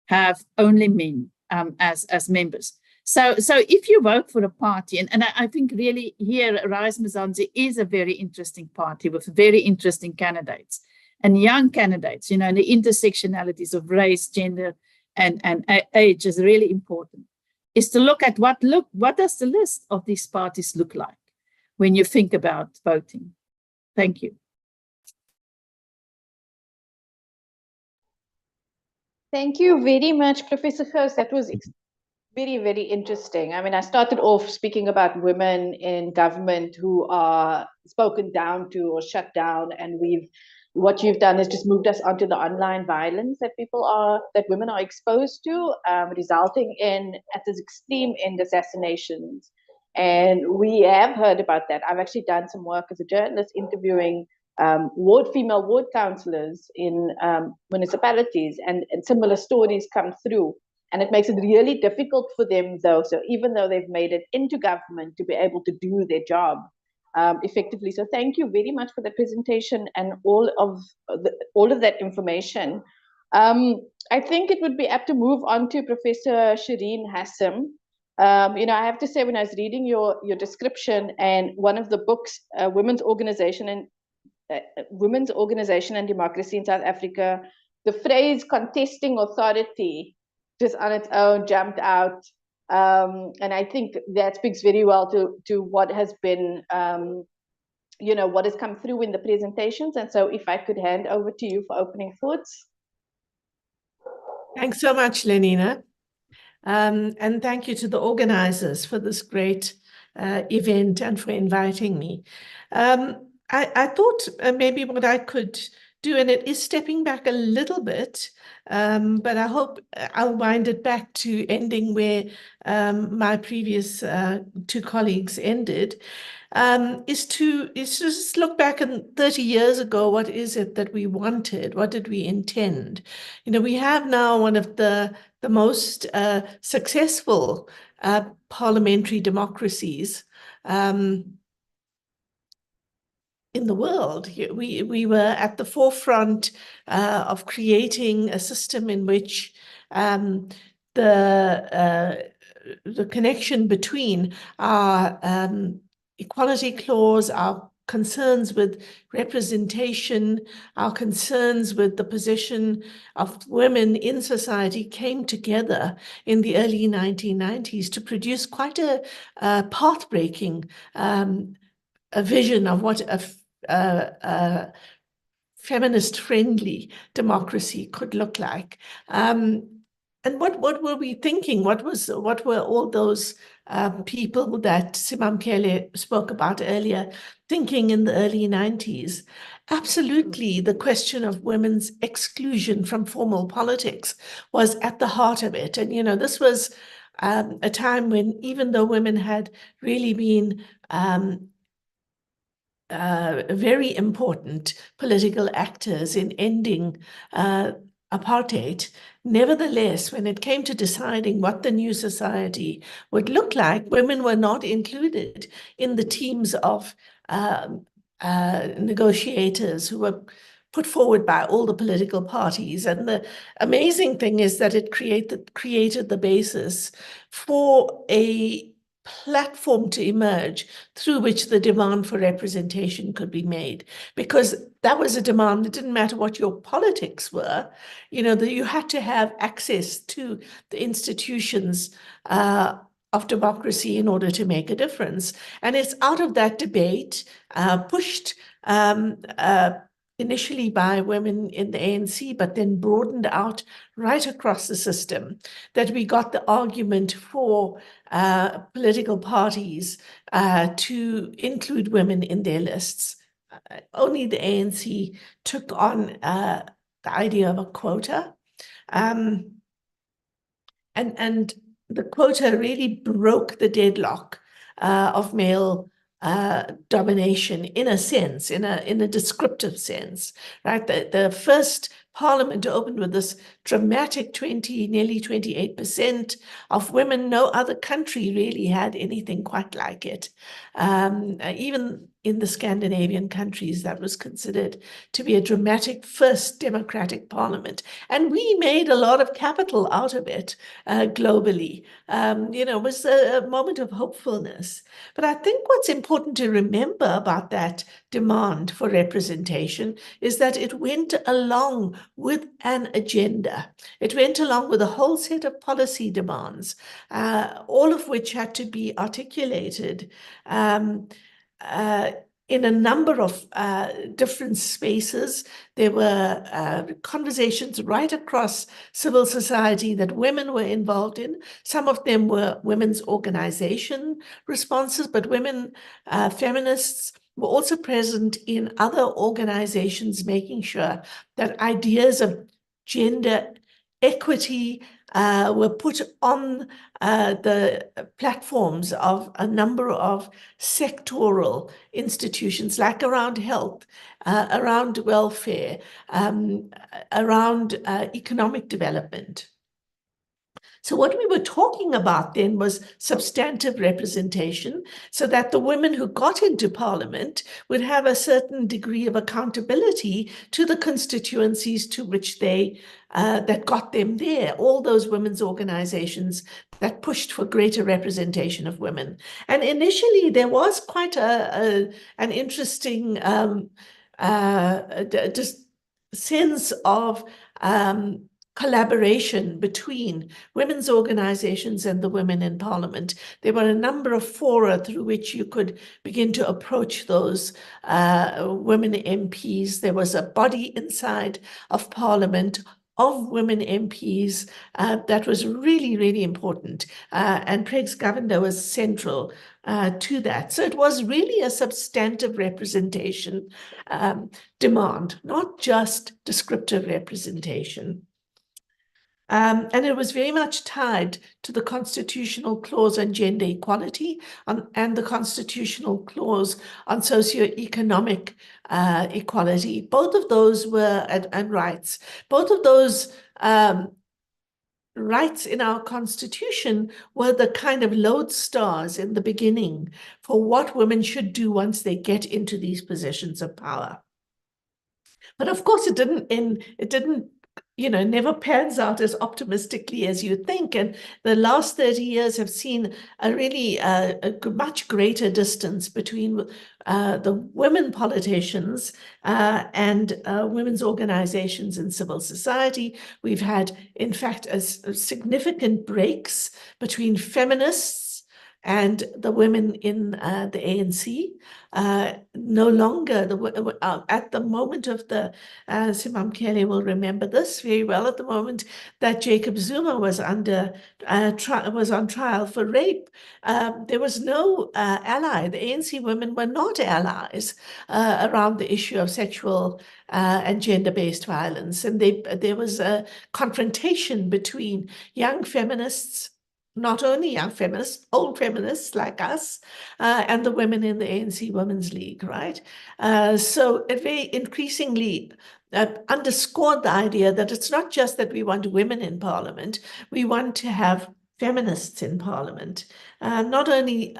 have only men as members. So if you vote for a party, and I think really here Rise Mzansi is a very interesting party with very interesting candidates and young candidates, and the intersectionalities of race, gender, and age is really important, is to look at what does the list of these parties look like when you think about voting. Thank you.
Thank you very much, Professor Gous. That was very, very interesting. I mean, I started off speaking about women in government who are spoken down to or shut down, and what you've done is just moved us onto the online violence that women are exposed to, resulting in, at this extreme end, assassinations. And we have heard about that. I've actually done some work as a journalist interviewing female ward councillors in municipalities, and similar stories come through. And it makes it really difficult for them, though. So even though they've made it into government, to be able to do their job effectively. So thank you very much for the presentation and all of that information. I think it would be apt to move on to Professor Shireen Hassim. I have to say, when I was reading your description and one of the books, Women's Organization and Democracy in South Africa, the phrase "contesting authority" just on its own jumped out, and I think that speaks very well to what has been, what has come through in the presentations. And so, if I could hand over to you for opening thoughts.
Thanks so much, Lenina. And thank you to the organizers for this great event and for inviting me. I thought maybe what I could do, and it is stepping back a little bit, but I hope I'll wind it back to ending where my previous 2 colleagues ended, is to just look back and 30 years ago, what is it that we wanted? What did we intend? We have now one of the most successful parliamentary democracies in the world. We were at the forefront of creating a system in which the connection between our equality clause, our concerns with representation, our concerns with the position of women in society came together in the early 1990s to produce quite a path-breaking a vision of what a feminist-friendly democracy could look like. And what were we thinking? What were all those people that Simamkele spoke about earlier thinking in the early 90s? Absolutely, the question of women's exclusion from formal politics was at the heart of it. And, this was a time when, even though women had really been very important political actors in ending apartheid, nevertheless, when it came to deciding what the new society would look like, women were not included in the teams of negotiators who were put forward by all the political parties. And the amazing thing is that it created the basis for a platform to emerge through which the demand for representation could be made, because that was a demand. It didn't matter what your politics were, that you had to have access to the institutions of democracy in order to make a difference. And it's out of that debate, pushed initially by women in the ANC, but then broadened out right across the system, that we got the argument for political parties to include women in their lists. Only the ANC took on the idea of a quota. And the quota really broke the deadlock of male domination, in a sense, in a descriptive sense, right? The first parliament opened with this dramatic nearly 28% of women. No other country really had anything quite like it. Even in the Scandinavian countries, that was considered to be a dramatic first democratic parliament. And we made a lot of capital out of it globally. It was a moment of hopefulness. But I think what's important to remember about that demand for representation is that it went along with an agenda. It went along with a whole set of policy demands, all of which had to be articulated in a number of different spaces. There were conversations right across civil society that women were involved in. Some of them were women's organization responses, but women feminists were also present in other organizations, making sure that ideas of gender equity were put on the platforms of a number of sectoral institutions, like around health, around welfare, around economic development. So what we were talking about then was substantive representation, so that the women who got into parliament would have a certain degree of accountability to the constituencies to which they that got them there, all those women's organizations that pushed for greater representation of women. And initially there was quite an interesting just sense of collaboration between women's organizations and the women in parliament. There were a number of fora through which you could begin to approach those women MPs. There was a body inside of parliament of women MPs that was really, really important. And Pregs Govender was central to that. So it was really a substantive representation demand, not just descriptive representation. And it was very much tied to the constitutional clause on gender equality and the constitutional clause on socioeconomic equality. Both of those were, and rights, both of those rights in our constitution were the kind of lodestars in the beginning for what women should do once they get into these positions of power. But of course, it didn't never pans out as optimistically as you think. And the last 30 years have seen a really a much greater distance between the women politicians and women's organizations in civil society. We've had, in fact, significant breaks between feminists and the women in the ANC. No longer, at the moment of the, Simam Kelly will remember this very well, at the moment that Jacob Zuma was on trial for rape, there was no ally. The ANC women were not allies around the issue of sexual and gender-based violence. And there was a confrontation between young feminists, not only young feminists, old feminists like us, and the women in the ANC Women's League, right? So it very increasingly underscored the idea that it's not just that we want women in parliament, we want to have feminists in parliament, not only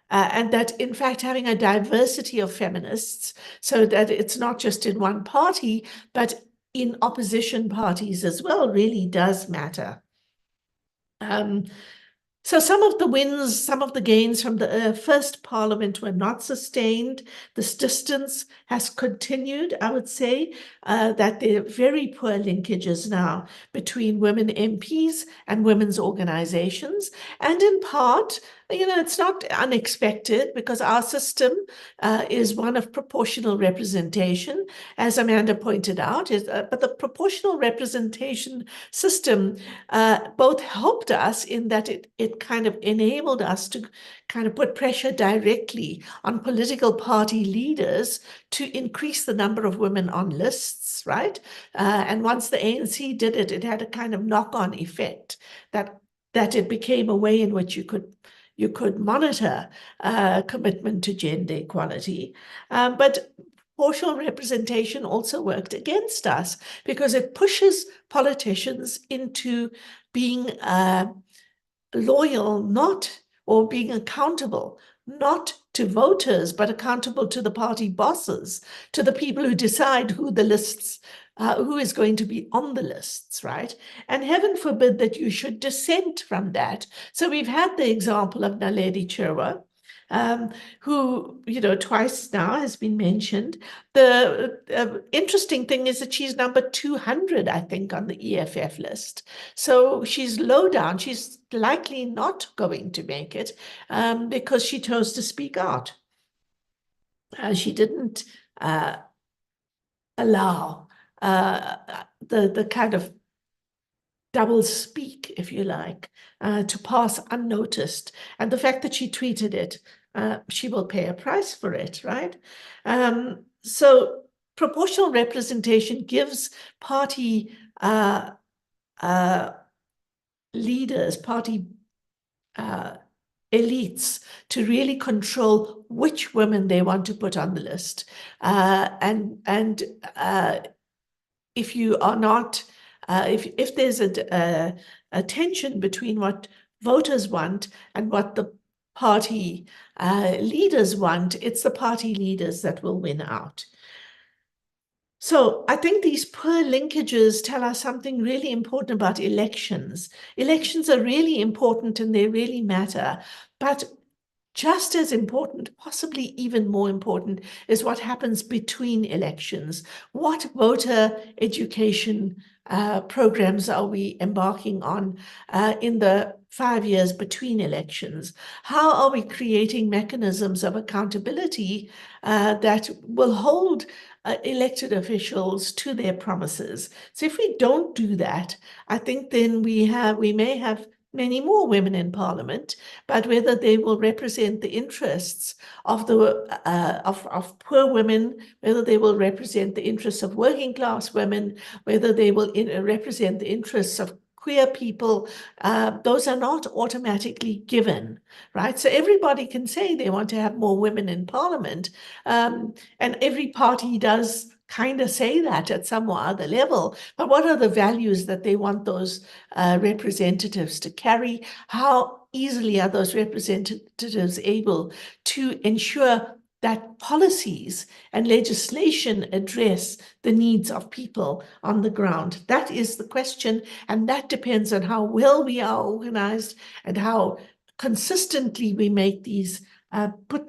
and that in fact having a diversity of feminists so that it's not just in one party, but in opposition parties as well really does matter. So some of the wins, some of the gains from the first parliament were not sustained. This distance has continued, I would say, that there are very poor linkages now between women MPs and women's organizations. And in part, it's not unexpected because our system is one of proportional representation, as Amanda pointed out. But the proportional representation system both helped us in that it kind of enabled us to kind of put pressure directly on political party leaders to increase the number of women on lists, right? And once the ANC did it, it had a kind of knock-on effect that it became a way in which you could monitor commitment to gender equality. But proportional representation also worked against us because it pushes politicians into being loyal, or being accountable, not to voters, but accountable to the party bosses, to the people who decide who the lists, who is going to be on the lists, right? And heaven forbid that you should dissent from that. So we've had the example of Naledi Chirwa, who, twice now has been mentioned. The interesting thing is that she's number 200, I think, on the EFF list. So she's low down. She's likely not going to make it because she chose to speak out. She didn't allow the kind of double speak, if you like, to pass unnoticed. And the fact that she tweeted it, she will pay a price for it, right? So proportional representation gives party leaders, party elites to really control which women they want to put on the list. And if you are not, if there's a tension between what voters want and what the party leaders want, it's the party leaders that will win out. So I think these poor linkages tell us something really important about elections. Elections are really important and they really matter, but just as important, possibly even more important, is what happens between elections. What voter education programs are we embarking on in the 5 years between elections? How are we creating mechanisms of accountability that will hold elected officials to their promises? So if we don't do that, I think then we may have many more women in parliament, but whether they will represent the interests of of poor women, whether they will represent the interests of working class women, whether they will represent the interests of queer people, those are not automatically given, right? So everybody can say they want to have more women in parliament, and every party does kind of say that at some or other level, but what are the values that they want those representatives to carry? How easily are those representatives able to ensure that policies and legislation address the needs of people on the ground? That is the question, and that depends on how well we are organized and how consistently we make these, put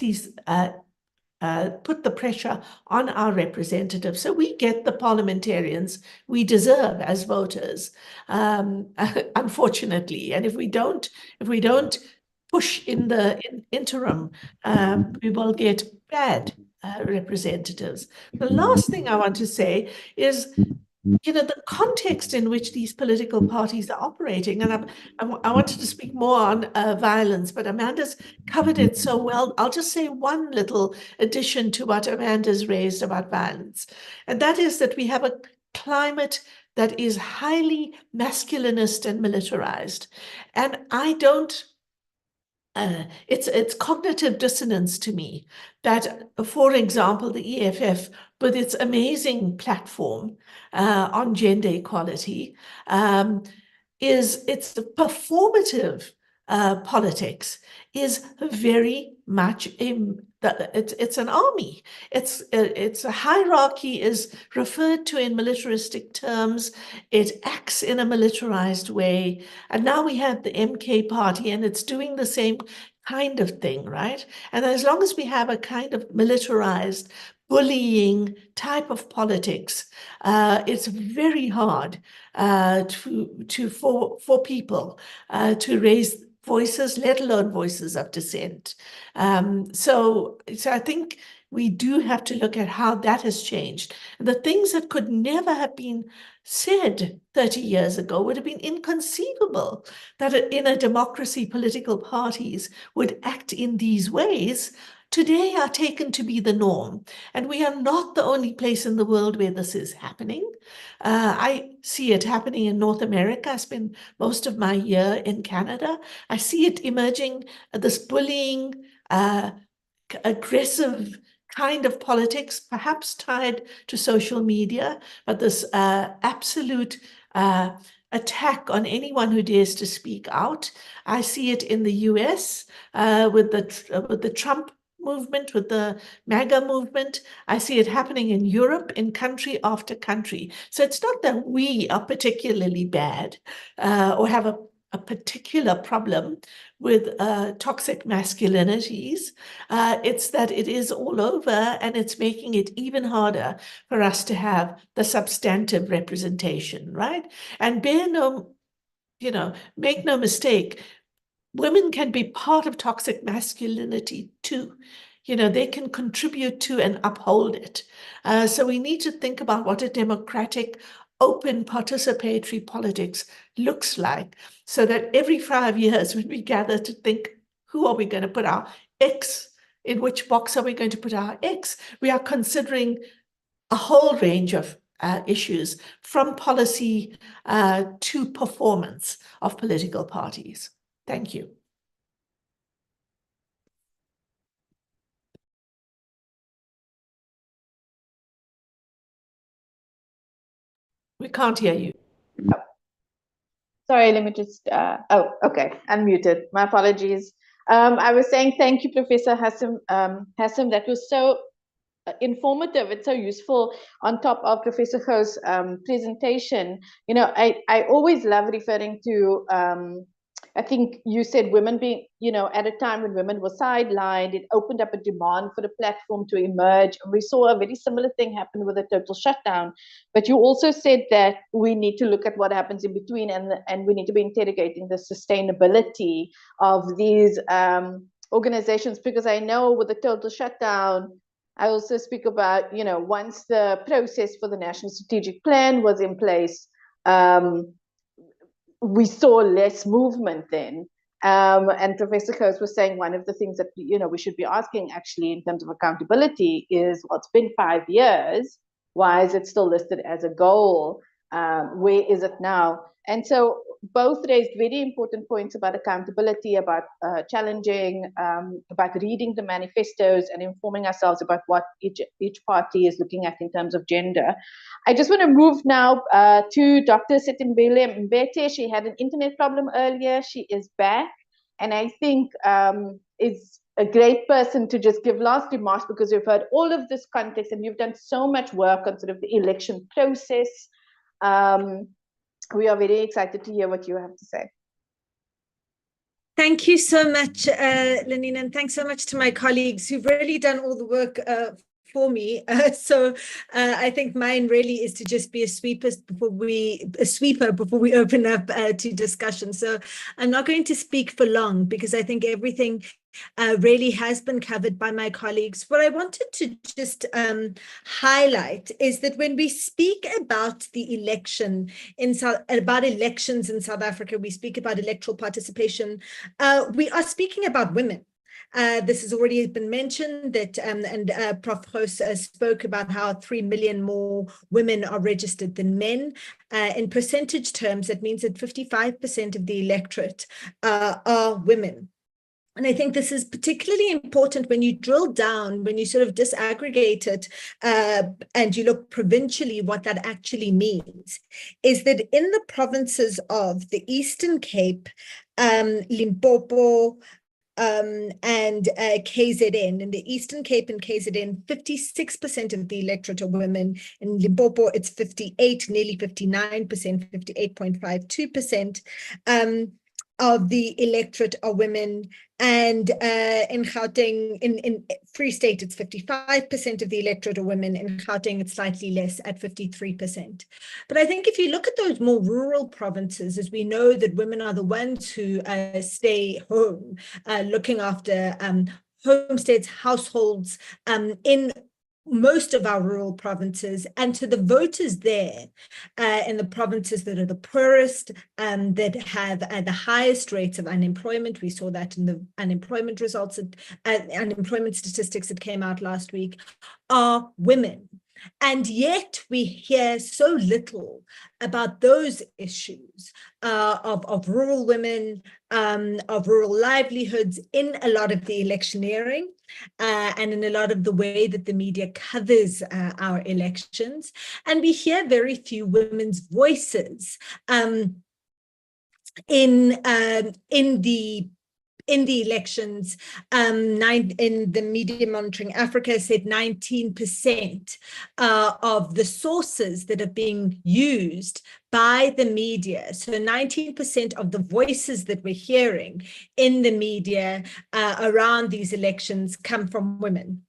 the pressure on our representatives so we get the parliamentarians we deserve as voters, unfortunately. And if we don't push in the interim, we will get bad representatives. The last thing I want to say is, the context in which these political parties are operating. And I wanted to speak more on violence, but Amanda's covered it so well. I'll just say one little addition to what Amanda's raised about violence. And that is that we have a climate that is highly masculinist and militarized. And I don't, it's cognitive dissonance to me that, for example, the EFF, with its amazing platform on gender equality, it's a performative politics is very much it's an army. It's a hierarchy is referred to in militaristic terms. It acts in a militarized way. And now we have the MK party, and it's doing the same kind of thing, right? And as long as we have a kind of militarized, bullying type of politics, it's very hard for people to raise voices, let alone voices of dissent. So I think we do have to look at how that has changed. The things that could never have been said 30 years ago would have been inconceivable, that in a democracy, political parties would act in these ways, today are taken to be the norm. And we are not the only place in the world where this is happening. I see it happening in North America. I spend most of my year in Canada. I see it emerging, this bullying, aggressive kind of politics, perhaps tied to social media, but this absolute attack on anyone who dares to speak out. I see it in the US with the Trump movement, with the MAGA movement. I see it happening in Europe, in country after country. So it's not that we are particularly bad or have a particular problem with toxic masculinities. It's that it is all over, and it's making it even harder for us to have the substantive representation, right? And make no mistake, women can be part of toxic masculinity too. They can contribute to and uphold it. So we need to think about what a democratic, open, participatory politics looks like, so that every 5 years when we gather to think, who are we going to put our X, in which box are we going to put our X, we are considering a whole range of issues, from policy to performance of political parties. Thank you. We can't hear you.
Oh. Sorry, let me just, oh, okay, unmuted. My apologies. I was saying thank you, Professor Hassim. Hassim, that was so informative. It's so useful on top of Professor Kho's presentation. I always love referring to, I think you said women being, at a time when women were sidelined, it opened up a demand for the platform to emerge. And we saw a very similar thing happen with the total shutdown. But you also said that we need to look at what happens in between, and we need to be interrogating the sustainability of these organizations, because I know with the total shutdown, I also speak about, once the process for the National Strategic Plan was in place, we saw less movement then. And Professor Kho's was saying one of the things that, we should be asking actually in terms of accountability is, well, it's been 5 years. Why is it still listed as a goal? Where is it now? And so both raised very important points about accountability, about challenging, about reading the manifestos and informing ourselves about what each party is looking at in terms of gender. I just want to move now to Dr. Sitimbele Mbete. She had an internet problem earlier. She is back. And I think is a great person to just give last remarks, because you've heard all of this context and you've done so much work on sort of the election process. We are very excited to hear what you have to say.
Thank you so much, Lenina, and thanks so much to my colleagues who've really done all the work for me. So I think mine really is to just be a sweeper before we open up to discussion. So I'm not going to speak for long, because I think everything really has been covered by my colleagues. What I wanted to just highlight is that when we speak about the election about elections in South Africa, we speak about electoral participation, we are speaking about women. This has already been mentioned that, and Prof. spoke about how 3 million more women are registered than men. In percentage terms, that means that 55% of the electorate are women. And I think this is particularly important when you drill down, when you sort of disaggregate it and you look provincially, what that actually means is that in the provinces of the Eastern Cape, Limpopo, and KZN. In the Eastern Cape and KZN, 56% of the electorate are women. In Limpopo, it's 58, nearly 59%, 58.52%. Of the electorate are women, and in Gauteng, in Free State, it's 55% of the electorate are women. In Gauteng, it's slightly less at 53%. But I think if you look at those more rural provinces, as we know that women are the ones who stay home, looking after homesteads, households, in most of our rural provinces, and to the voters there in the provinces that are the poorest, that have the highest rates of unemployment. We saw that in the unemployment results, unemployment statistics that came out last week, are women. And yet we hear so little about those issues of rural women, of rural livelihoods in a lot of the electioneering and in a lot of the way that the media covers our elections. And we hear very few women's voices in the elections. In the Media Monitoring Africa said 19% of the sources that are being used by the media, so 19% of the voices that we're hearing in the media around these elections come from women.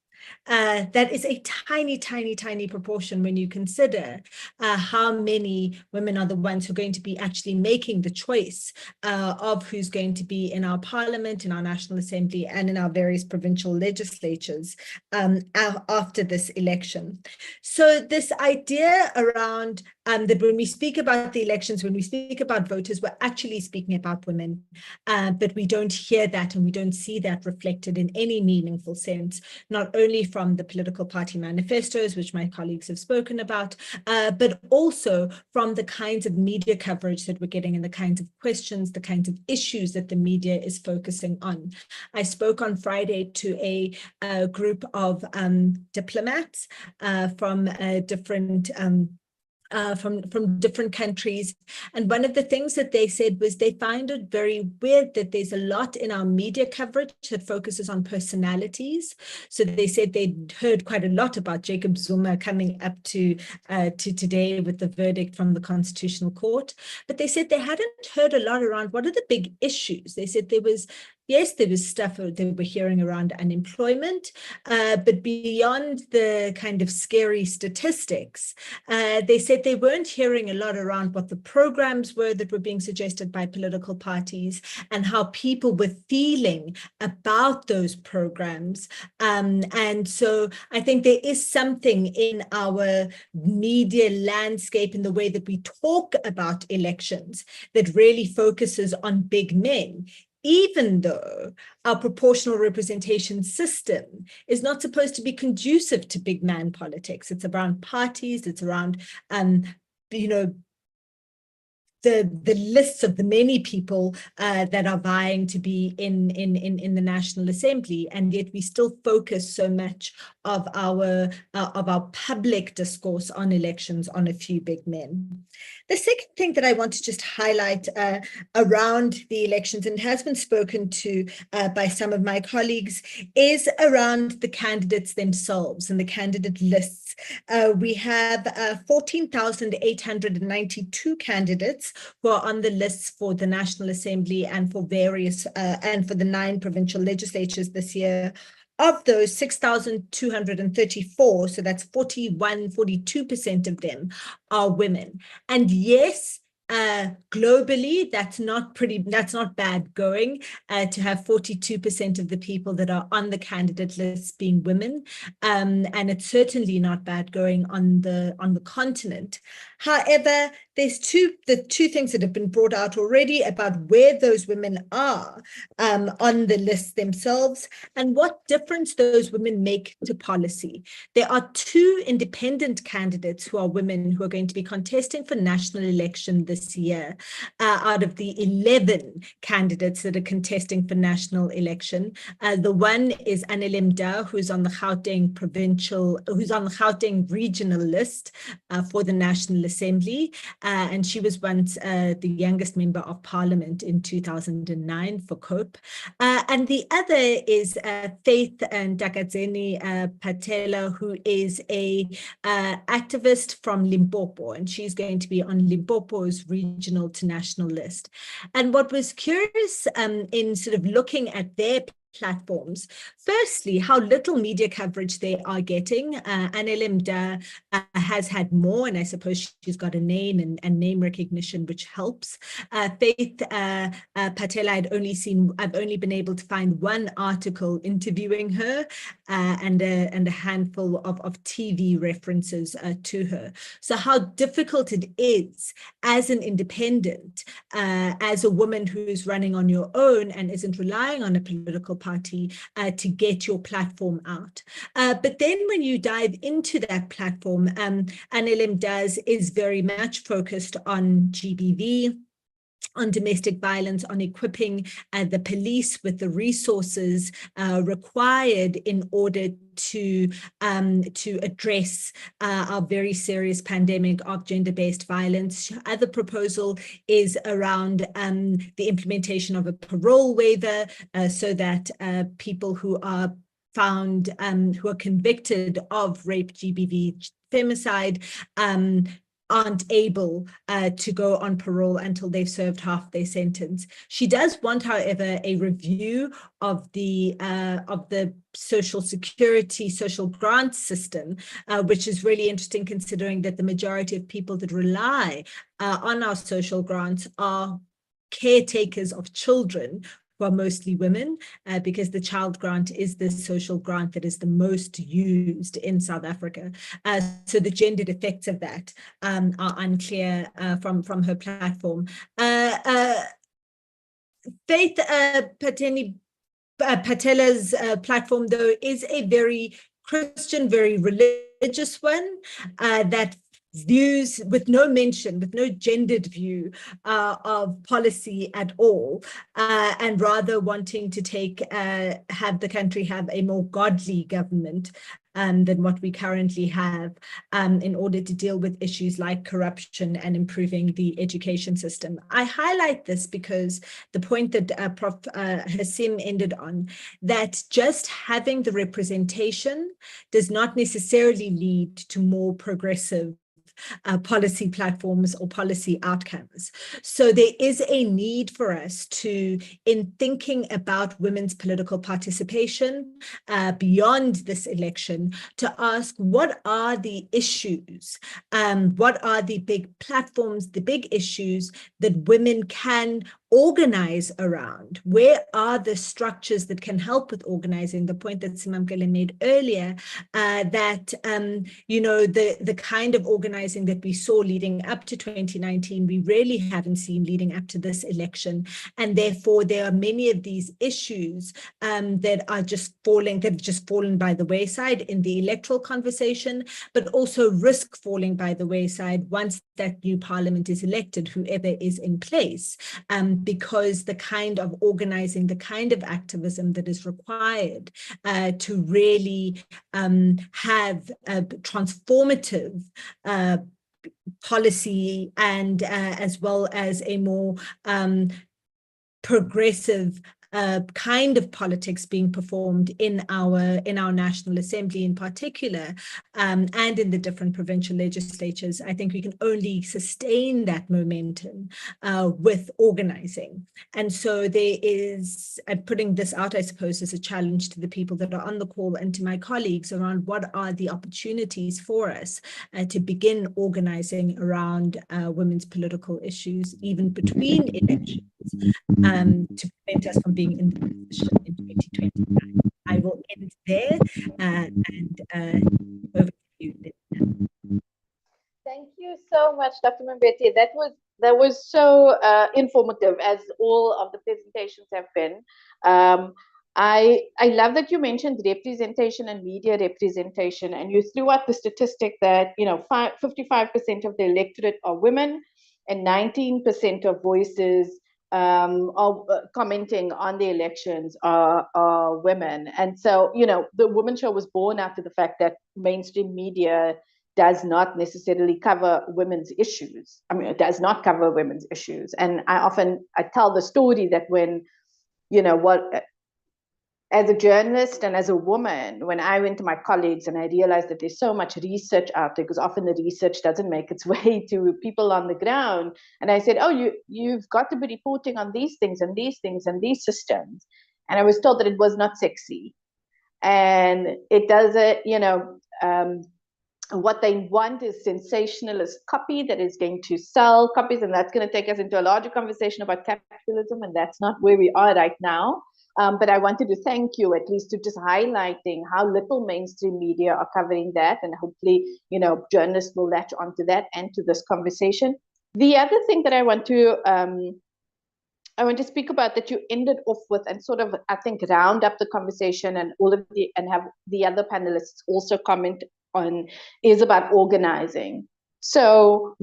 That is a tiny, tiny, tiny proportion when you consider how many women are the ones who are going to be actually making the choice of who's going to be in our parliament, in our National Assembly, and in our various provincial legislatures after this election. So this idea around that when we speak about the elections, when we speak about voters, we're actually speaking about women, but we don't hear that and we don't see that reflected in any meaningful sense, not only from the political party manifestos, which my colleagues have spoken about, but also from the kinds of media coverage that we're getting and the kinds of questions, the kinds of issues that the media is focusing on. I spoke on Friday to a group of diplomats from different from different countries. And one of the things that they said was they find it very weird that there's a lot in our media coverage that focuses on personalities. So they said they'd heard quite a lot about Jacob Zuma coming up to today with the verdict from the Constitutional Court. But they said they hadn't heard a lot around what are the big issues. They said there was stuff that we're hearing around unemployment, but beyond the kind of scary statistics, they said they weren't hearing a lot around what the programs were that were being suggested by political parties and how people were feeling about those programs. And so I think there is something in our media landscape, in the way that we talk about elections, that really focuses on big men, even though our proportional representation system is not supposed to be conducive to big man politics. It's around parties, it's around, the lists of the many people that are vying to be in the National Assembly, and yet we still focus so much of our public discourse on elections on a few big men. The second thing that I want to just highlight around the elections, and has been spoken to by some of my colleagues, is around the candidates themselves and the candidate lists. We have 14,892 candidates who are on the lists for the National Assembly and for various and for the 9 provincial legislatures this year. Of those, 6,234, so that's 42% of them are women. And yes, globally, that's not bad going, to have 42% of the people that are on the candidate list being women, and it's certainly not bad going on the continent. However, there's the two things that have been brought out already about where those women are on the list themselves and what difference those women make to policy. There are 2 independent candidates who are women who are going to be contesting for national election this year out of the 11 candidates that are contesting for national election. The one is Mbete, who's on the Gauteng regional list for the National Assembly. And she was once the youngest member of parliament in 2009 for COPE. And the other is Faith Ndakadzeni Patela, who is a activist from Limpopo, and she's going to be on Limpopo's regional to national list. And what was curious in sort of looking at their platforms, firstly, how little media coverage they are getting. Mbete has had more, and I suppose she's got a name and name recognition, which helps. Faith Patela, I've only been able to find one article interviewing her and a handful of TV references to her. So how difficult it is as an independent, as a woman who's running on your own and isn't relying on a political party to get your platform out. But then when you dive into that platform, Mbete is very much focused on GBV, on domestic violence, on equipping the police with the resources required in order to address our very serious pandemic of gender-based violence. Other proposal is around the implementation of a parole waiver so that people who are found, who are convicted of rape, GBV, femicide, aren't able to go on parole until they've served half their sentence. She does want, however, a review of the social security, social grant system, which is really interesting considering that the majority of people that rely on our social grants are caretakers of children, who are mostly women, because the child grant is the social grant that is the most used in South Africa. So the gendered effects of that are unclear from her platform. Faith Patela's platform, though, is a very Christian, very religious one that views with no mention, with no gendered view of policy at all, and rather wanting to have the country have a more godly government than what we currently have in order to deal with issues like corruption and improving the education system. I highlight this because the point that Prof. Hassim ended on, that just having the representation does not necessarily lead to more progressive policy platforms or policy outcomes. So there is a need for us to, in thinking about women's political participation beyond this election, to ask what are the issues, what are the big platforms, the big issues that women can organize around? Where are the structures that can help with organizing? The point that Simamkele made earlier, that the kind of organizing that we saw leading up to 2019, we really haven't seen leading up to this election, and therefore there are many of these issues that have just fallen by the wayside in the electoral conversation, but also risk falling by the wayside once that new parliament is elected, whoever is in place. Because the kind of organizing, the kind of activism that is required to really have a transformative policy and as well as a more progressive kind of politics being performed in our National Assembly in particular, and in the different provincial legislatures. I think we can only sustain that momentum with organizing. And so there is, putting this out, I suppose, as a challenge to the people that are on the call and to my colleagues around what are the opportunities for us to begin organizing around women's political issues, even between elections, to prevent us from being in the position in 2029. I will end there and over to you, Linda.
Thank you so much, Dr. Mbete. That was so informative, as all of the presentations have been. I love that you mentioned representation and media representation, and you threw out the statistic that 55% of the electorate are women, and 19% of voices are commenting on the elections are women. And so, the Woman Show was born out of the fact that mainstream media does not necessarily cover women's issues. I mean, it does not cover women's issues. And I tell the story that when, as a journalist and as a woman, when I went to my colleagues and I realized that there's so much research out there, because often the research doesn't make its way to people on the ground. And I said, oh, you've got to be reporting on these things and these things and these systems. And I was told that it was not sexy. And it doesn't, what they want is sensationalist copy that is going to sell copies. And that's going to take us into a larger conversation about capitalism. And that's not where we are right now. But I wanted to thank you at least to just highlighting how little mainstream media are covering that. And hopefully, journalists will latch onto that and to this conversation. The other thing that I want to speak about that you ended off with, and sort of, I think, round up the conversation and have the other panelists also comment on, is about organizing. So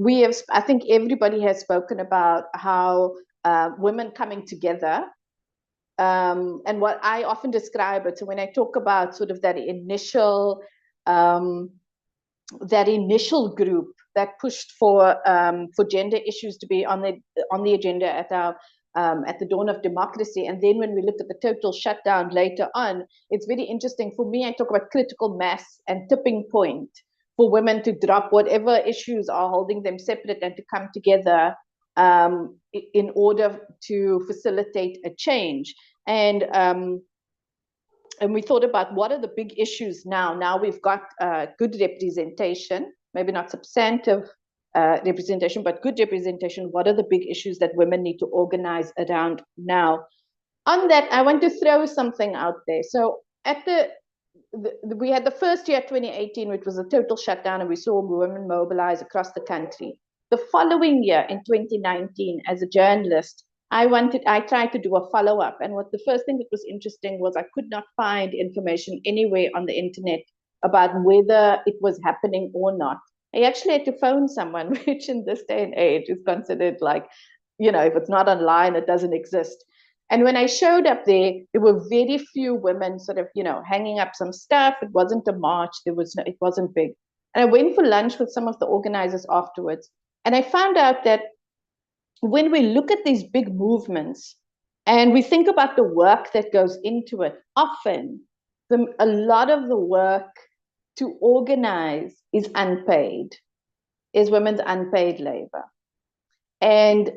I think everybody has spoken about how women coming together, and what I often describe it. So when I talk about sort of that initial group that pushed for gender issues to be on the agenda at the dawn of democracy, and then when we look at the total shutdown later on, it's very interesting. For me, I talk about critical mass and tipping point for women to drop whatever issues are holding them separate and to come together in order to facilitate a change. And we thought about what are the big issues now. Now we've got good representation, maybe not substantive representation, but good representation. What are the big issues that women need to organize around now? On that, I want to throw something out there. So we had the first year, 2018, which was a total shutdown, and we saw women mobilize across the country. The following year, in 2019, as a journalist, I tried to do a follow-up. And the first thing that was interesting was I could not find information anywhere on the internet about whether it was happening or not. I actually had to phone someone, which in this day and age is considered like, if it's not online, it doesn't exist. And when I showed up there were very few women sort of, hanging up some stuff. It wasn't a march. It wasn't big. And I went for lunch with some of the organizers afterwards. And I found out that when we look at these big movements and we think about the work that goes into it, often a lot of the work to organize is unpaid, is women's unpaid labor. And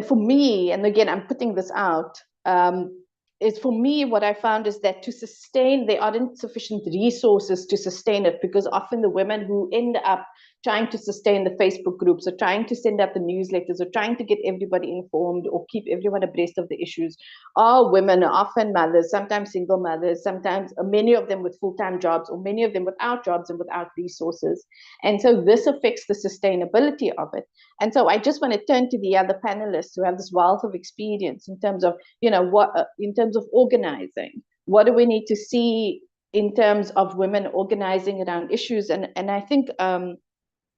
for me, and again, I'm putting this out, is for me, what I found is that to sustain, there aren't sufficient resources to sustain it, because often the women who end up trying to sustain the Facebook groups, or trying to send out the newsletters, or trying to get everybody informed or keep everyone abreast of the issues are women, often mothers, sometimes single mothers, sometimes many of them with full-time jobs, or many of them without jobs and without resources. And so this affects the sustainability of it. And so I just want to turn to the other panelists who have this wealth of experience in terms of, in terms of organizing. What do we need to see in terms of women organizing around issues? And I think,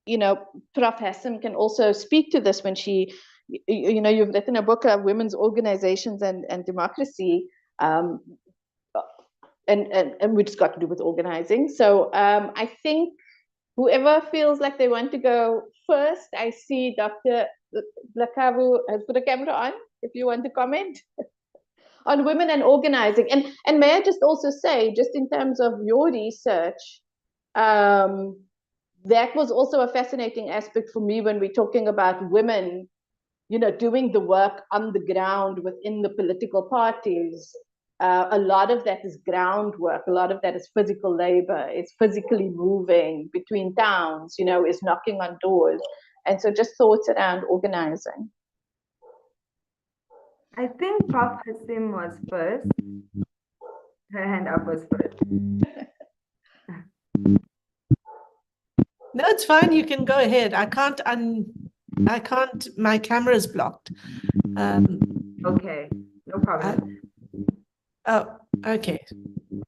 Prof. Hassim can also speak to this when you've written a book of women's organizations and democracy, and which has got to do with organizing. So I think whoever feels like they want to go first, I see Dr. Laavu has put a camera on, if you want to comment on women and organizing. And may I just also say, just in terms of your research, that was also a fascinating aspect for me when we're talking about women, doing the work on the ground within the political parties. A lot of that is groundwork. A lot of that is physical labor. It's physically moving between towns, is knocking on doors. And so just thoughts around organizing.
I think Prof. Hassim was first. Her hand up was first.
No, it's fine. You can go ahead. I can't, my camera's blocked.
Okay, no problem.
Oh, okay. Do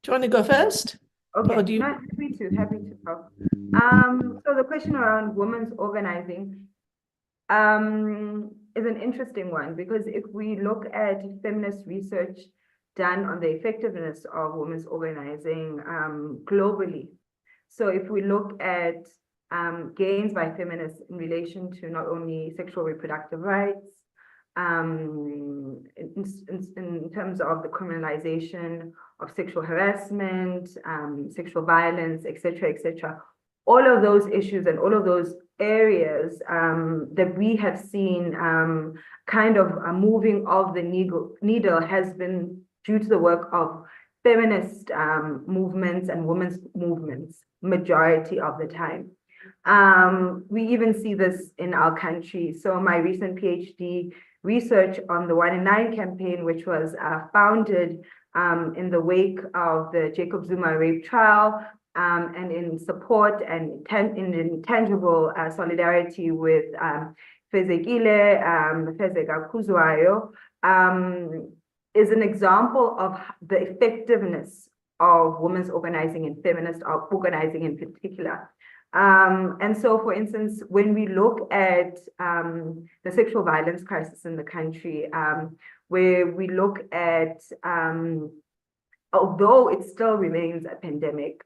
you want to go first?
Okay,
Or do you?
no, happy to talk. So the question around women's organizing is an interesting one, because if we look at feminist research done on the effectiveness of women's organizing globally, so if we look at gains by feminists in relation to not only sexual reproductive rights, in terms of the criminalization of sexual harassment, sexual violence, etc., all of those issues and all of those areas that we have seen kind of a moving of the needle has been due to the work of feminist movements and women's movements, majority of the time. We even see this in our country. So my recent PhD research on the 1 in 9 campaign, which was founded in the wake of the Jacob Zuma rape trial, and in support and in intangible solidarity with Fezekile Fezeka is an example of the effectiveness of women's organizing and feminist organizing in particular. And so, for instance, when we look at the sexual violence crisis in the country, where we look at, although it still remains a pandemic,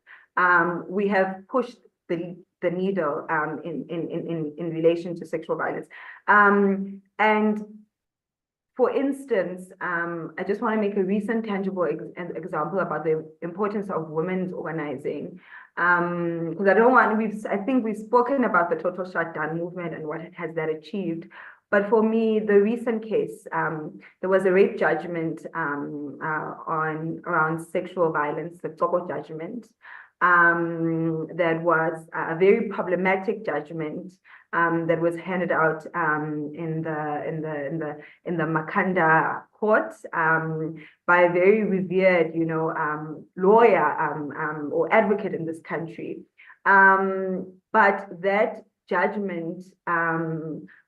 we have pushed the needle in relation to sexual violence. And for instance, I just want to make a recent tangible example about the importance of women's organizing. Because I think we've spoken about the total shutdown movement and what has that achieved. But for me, the recent case, there was a rape judgment around sexual violence, the Tsoko judgment, that was a very problematic judgment that was handed out in the Makanda court by a very revered, lawyer or advocate in this country. But that judgment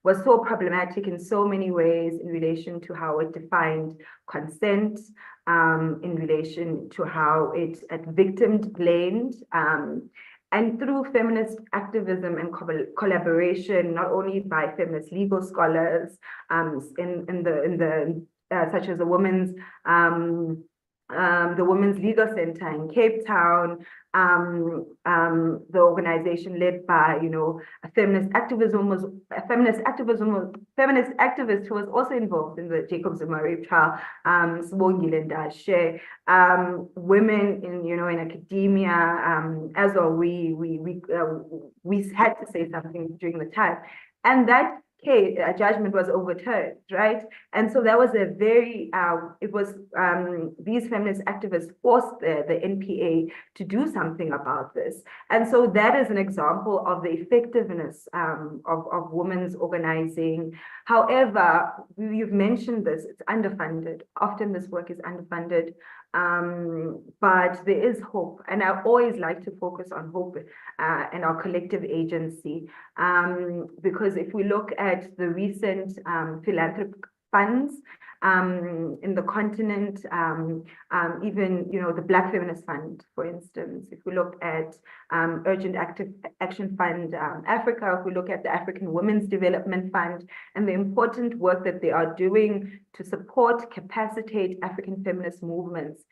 was so problematic in so many ways in relation to how it defined consent, in relation to how it victim blamed, and through feminist activism and collaboration, not only by feminist legal scholars, such as the Women's Legal Center in Cape Town, the organization led by, a feminist activist who was also involved in the Jacob Zuma rape trial, Sibongile Ndashe, women in academia, as well. We had to say something during the time, and that judgment was overturned, right? And so that was a very, these feminist activists forced the NPA to do something about this. And so that is an example of the effectiveness of women's organizing. However, you've mentioned this, it's underfunded. Often this work is underfunded, but there is hope. And I always like to focus on hope and our collective agency, because if we look at the recent philanthropic funds in the continent, even the Black Feminist Fund, for instance, if we look at Urgent Action Fund Africa, if we look at the African Women's Development Fund, and the important work that they are doing to support, capacitate African feminist movements,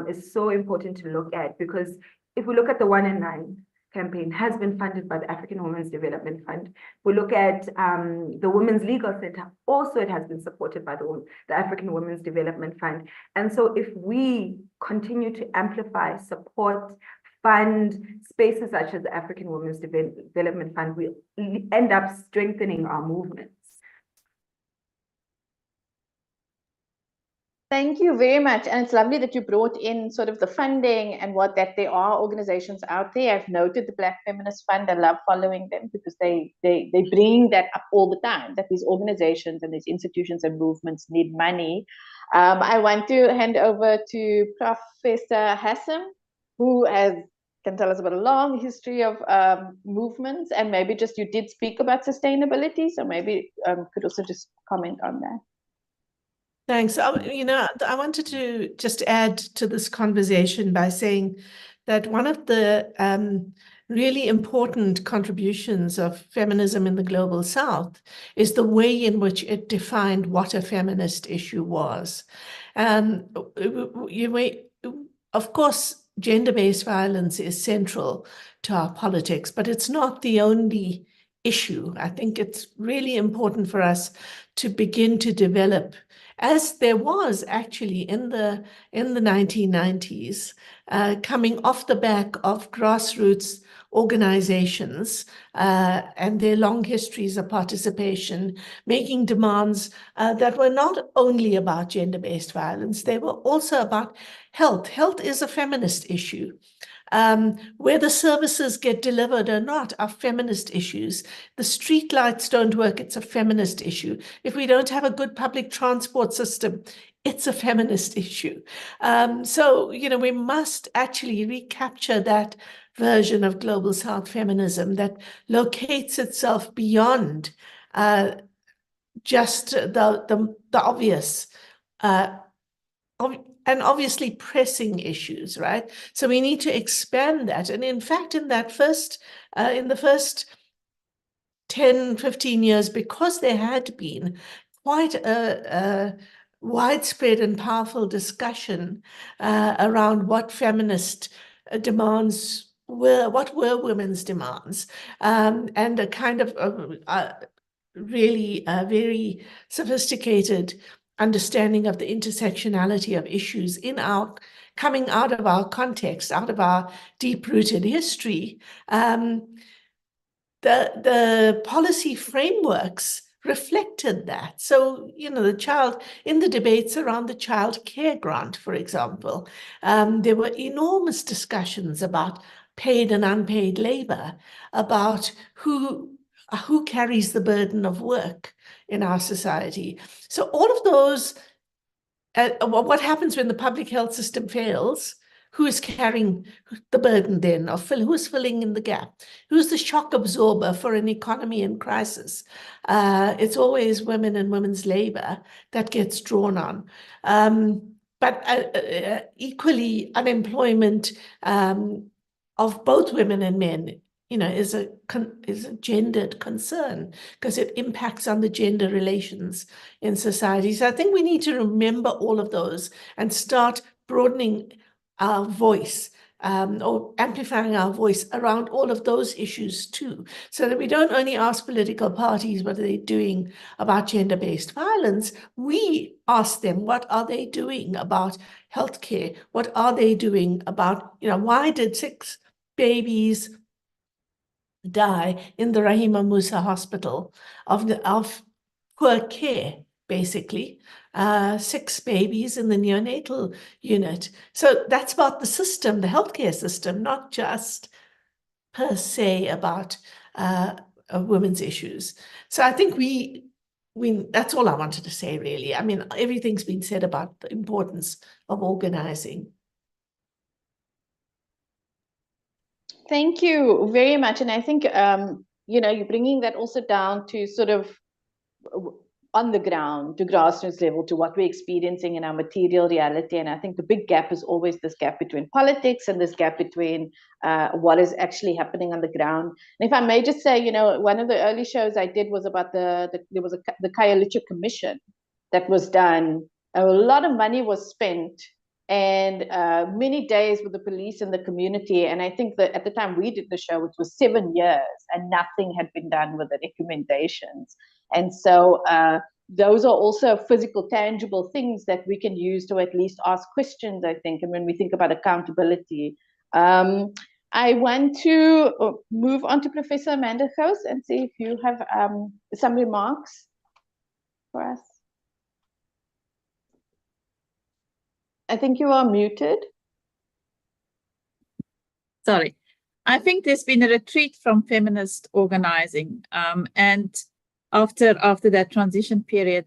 is so important to look at, because if we look at the 1 in 9 campaign has been funded by the African Women's Development Fund. We look at the Women's Legal Center, also it has been supported by the African Women's Development Fund. And so if we continue to amplify, support, fund spaces such as the African Women's Development Fund, we end up strengthening our movements.
Thank you very much. And it's lovely that you brought in sort of the funding and that there are organizations out there. I've noted the Black Feminist Fund. I love following them because they bring that up all the time, that these organizations and these institutions and movements need money. I want to hand over to Professor Hassim, who has can tell us about a long history of movements, and maybe just you did speak about sustainability, so maybe could also just comment on that.
Thanks. I wanted to just add to this conversation by saying that one of the really important contributions of feminism in the Global South is the way in which it defined what a feminist issue was. Of course, gender-based violence is central to our politics, but it's not the only issue. I think it's really important for us to begin to develop, as there was actually in the 1990s, coming off the back of grassroots organizations and their long histories of participation, making demands that were not only about gender-based violence, they were also about health. Health is a feminist issue. Whether services get delivered or not are feminist issues. The street lights don't work, it's a feminist issue. If we don't have a good public transport system, it's a feminist issue. So, we must actually recapture that version of Global South feminism that locates itself beyond just the obvious and obviously pressing issues, right? So we need to expand that. And in fact, in the first 10, 15 years, because there had been quite a widespread and powerful discussion around what feminist demands were, what were women's demands, and a kind of really very sophisticated understanding of the intersectionality of issues coming out of our context, out of our deep-rooted history. The policy frameworks reflected that. So, in the debates around the child care grant, for example, there were enormous discussions about paid and unpaid labor, about who carries the burden of work in our society. So all of those, what happens when the public health system fails? Who is carrying the burden then of who's filling in the gap? Who's the shock absorber for an economy in crisis? It's always women and women's labor that gets drawn on. But equally, unemployment of both women and men, is a gendered concern because it impacts on the gender relations in society. So I think we need to remember all of those and start broadening our voice or amplifying our voice around all of those issues too, so that we don't only ask political parties what are they doing about gender-based violence, we ask them what are they doing about healthcare, what are they doing about, why did 6 babies die in the Rahima Musa Hospital of poor care, basically. 6 babies in the neonatal unit. So that's about the system, the healthcare system, not just per se about women's issues. So I think that's all I wanted to say, really. I mean, everything's been said about the importance of organizing.
Thank you very much. And I think, you're bringing that also down to sort of on the ground, to grassroots level, to what we're experiencing in our material reality. And I think the big gap is always this gap between politics and this gap between what is actually happening on the ground. And if I may just say, one of the early shows I did was about the Khayelitsha Commission that was done. A lot of money was spent and many days with the police and the community. And I think that at the time we did the show, which was 7 years, and nothing had been done with the recommendations. And so those are also physical, tangible things that we can use to at least ask questions, I think. And when we think about accountability, I want to move on to Professor Amanda Gous and see if you have some remarks for us. I think you are muted.
Sorry. I think there's been a retreat from feminist organizing and after that transition period,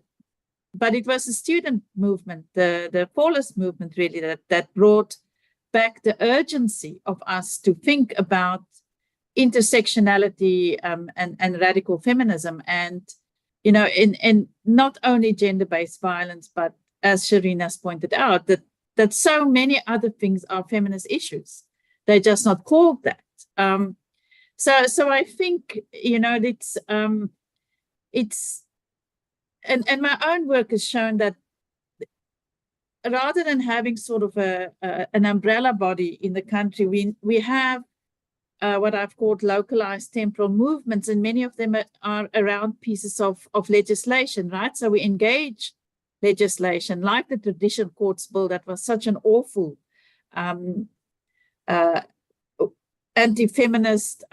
but it was a student movement, the Paulist movement really that brought back the urgency of us to think about intersectionality and radical feminism, and in not only gender-based violence, but as Shireen has pointed out, that so many other things are feminist issues. They're just not called that. So I think it's and my own work has shown that rather than having sort of an umbrella body in the country, we have what I've called localized temporal movements, and many of them are around pieces of legislation, right? So we engage legislation like the Tradition Courts Bill that was such an awful anti-feminist,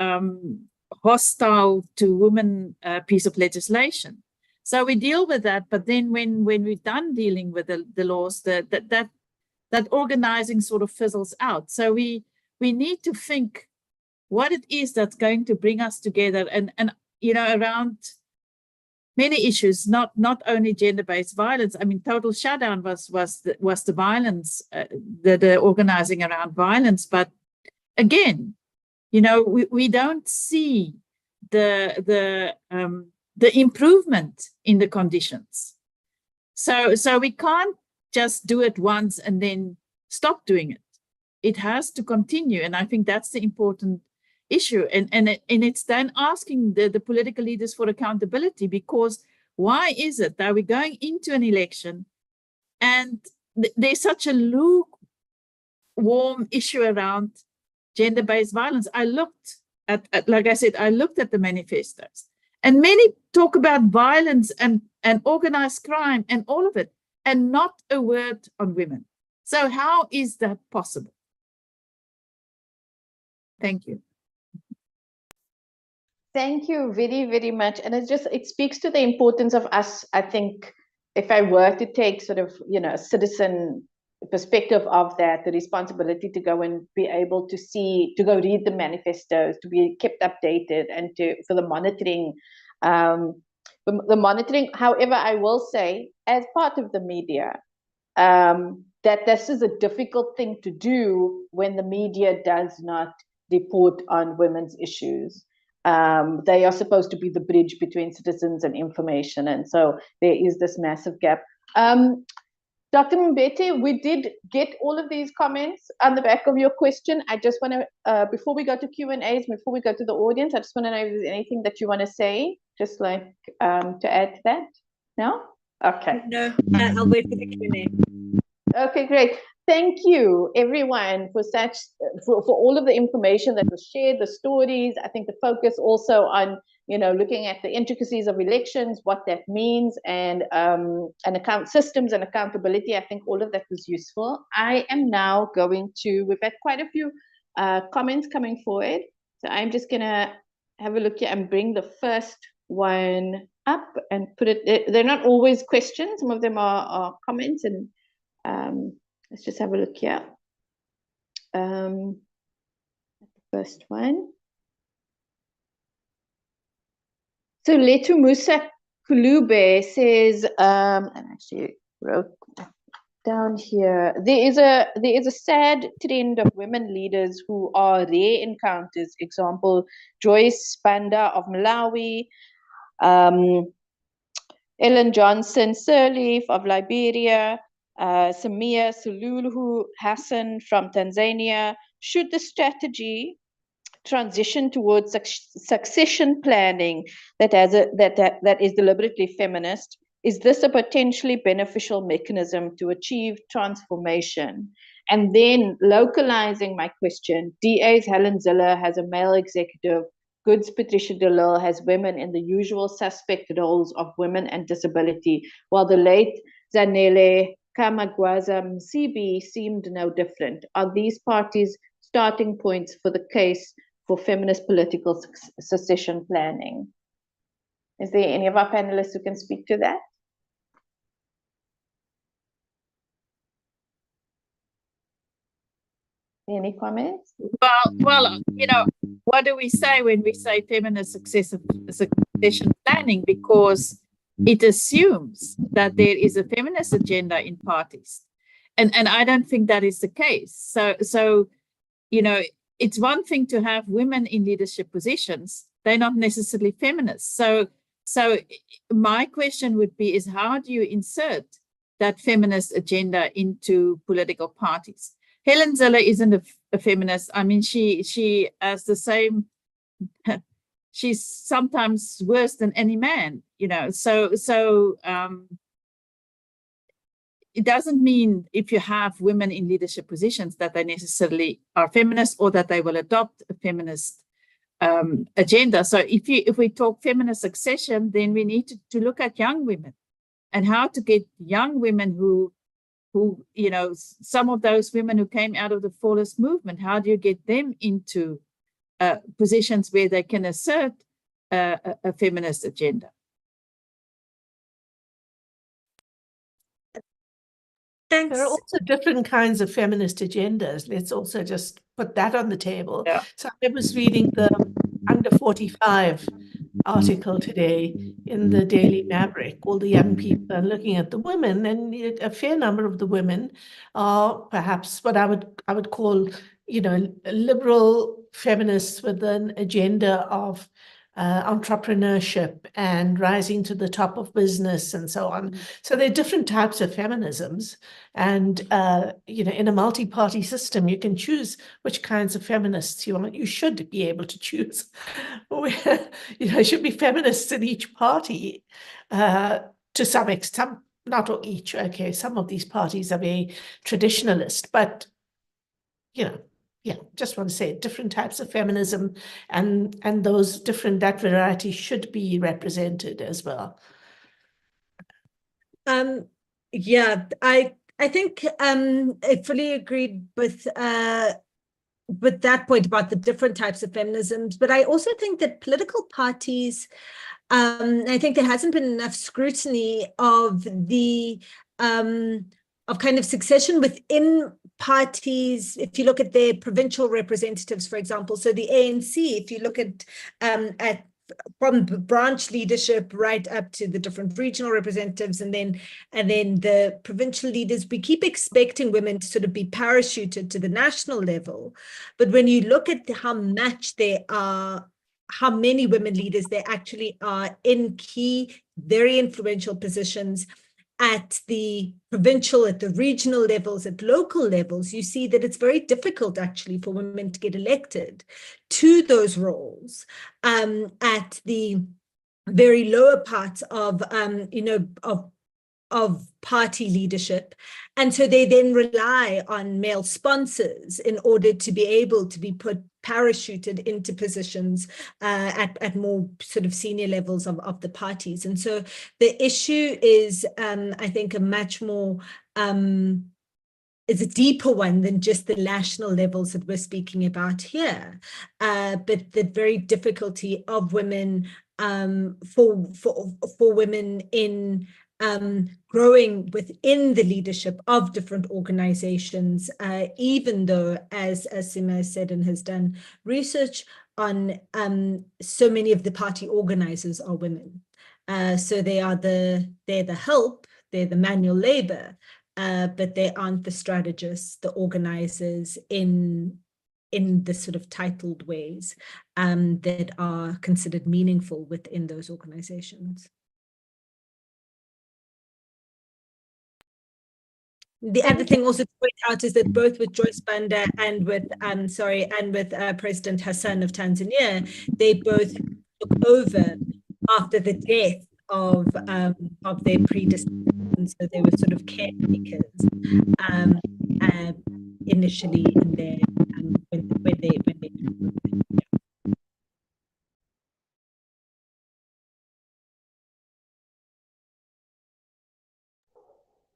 hostile to women piece of legislation. So we deal with that, but then when we're done dealing with the laws, that organizing sort of fizzles out. So we need to think what it is that's going to bring us together, and around many issues, not only gender-based violence. I mean, total shutdown was the violence, the organizing around violence. But again, we don't see the improvement in the conditions. So we can't just do it once and then stop doing it. It has to continue, and I think that's the important issue. And it's then asking the political leaders for accountability, because why is it that we're going into an election and there's such a lukewarm issue around gender-based violence? I looked at, like I said, I looked at the manifestos, and many talk about violence and organized crime and all of it, and not a word on women. So how is that possible? Thank you.
Thank you very, very much. And it speaks to the importance of us. I think if I were to take sort of, a citizen perspective of that, the responsibility to go and be able to go read the manifestos, to be kept updated, and for the monitoring. The monitoring, however, I will say, as part of the media, that this is a difficult thing to do when the media does not report on women's issues. They are supposed to be the bridge between citizens and information, and so there is this massive gap. Dr. Mbete, we did get all of these comments on the back of your question. I just want to, before we go to Q&As, before we go to the audience, I just want to know if there's anything that you want to say, just like to add to that. No? Okay.
No, I'll wait for the Q&A.
Okay, great. Thank you, everyone, for all of the information that was shared, the stories. I think the focus also on, looking at the intricacies of elections, what that means, and account systems and accountability. I think all of that was useful. I am now we've had quite a few comments coming forward. So I'm just going to have a look here and bring the first one up and put it, they're not always questions. Some of them are comments, and let's just have a look here. The first one. So Letu Musa Kulube says, and I actually wrote down here, there is a sad trend of women leaders who are rare encounters. Example, Joyce Banda of Malawi, Ellen Johnson Sirleaf of Liberia, Samia Suluhu Hassan from Tanzania. Should the strategy transition towards succession planning that is deliberately feminist, is this a potentially beneficial mechanism to achieve transformation? And then localizing my question, DA's Helen Ziller has a male executive, Goods Patricia DeLille has women in the usual suspect roles of women and disability, while the late Zanele Kamagwaza Msibi seemed no different. Are these parties starting points for the case for feminist political succession planning? Is there any of our panelists who can speak to that? Any comments?
Well, what do we say when we say feminist succession planning? Because it assumes that there is a feminist agenda in parties. and I don't think that is the case. So you know, it's one thing to have women in leadership positions. They're not necessarily feminists. So my question would be is how do you insert that feminist agenda into political parties? Helen Zille isn't a feminist. I mean, she has the same, she's sometimes worse than any man, you know. So it doesn't mean if you have women in leadership positions that they necessarily are feminists or that they will adopt a feminist agenda. So if we talk feminist succession, then we need to look at young women and how to get young women who you know, some of those women who came out of the Fallist movement, how do you get them into positions where they can assert a feminist agenda?
Thanks.
There are also different kinds of feminist agendas. Let's also just put that on the table.
Yeah.
So I was reading the Under 45 article today in the Daily Maverick, all the young people are looking at the women, and a fair number of the women are perhaps what I would call, you know, liberal feminists with an agenda of entrepreneurship and rising to the top of business and so on. So there are different types of feminisms, and you know, in a multi-party system, you can choose which kinds of feminists you want. You should be able to choose. You know, there should be feminists in each party to some extent. Not all each. Okay, some of these parties are very traditionalist, but you know. Yeah, just want to say different types of feminism and those different, that variety should be represented as well.
Yeah, I think I fully agreed with that point about the different types of feminisms, but I also think that political parties, I think there hasn't been enough scrutiny of the of kind of succession within parties. If you look at their provincial representatives, for example, so the ANC, if you look at from branch leadership right up to the different regional representatives and then the provincial leaders, we keep expecting women to sort of be parachuted to the national level. But when you look at how much there are, how many women leaders there actually are in key, very influential positions at the provincial, at the regional levels, at local levels, you see that it's very difficult actually for women to get elected to those roles at the very lower parts of, you know, of party leadership. And so they then rely on male sponsors in order to be able to be parachuted into positions at more sort of senior levels of the parties. And so the issue is, I think, a much more, is a deeper one than just the national levels that we're speaking about here, but the very difficulty of women for women in growing within the leadership of different organizations, even though, as Sima said and has done research on, so many of the party organizers are women. So they're the help, they're the manual labor, but they aren't the strategists, the organizers in the sort of titled ways that are considered meaningful within those organizations. The other thing also to point out is that both with Joyce Banda and with President Hassan of Tanzania, they both took over after the death of their predecessors, so they were sort of caretakers initially in their when they took over.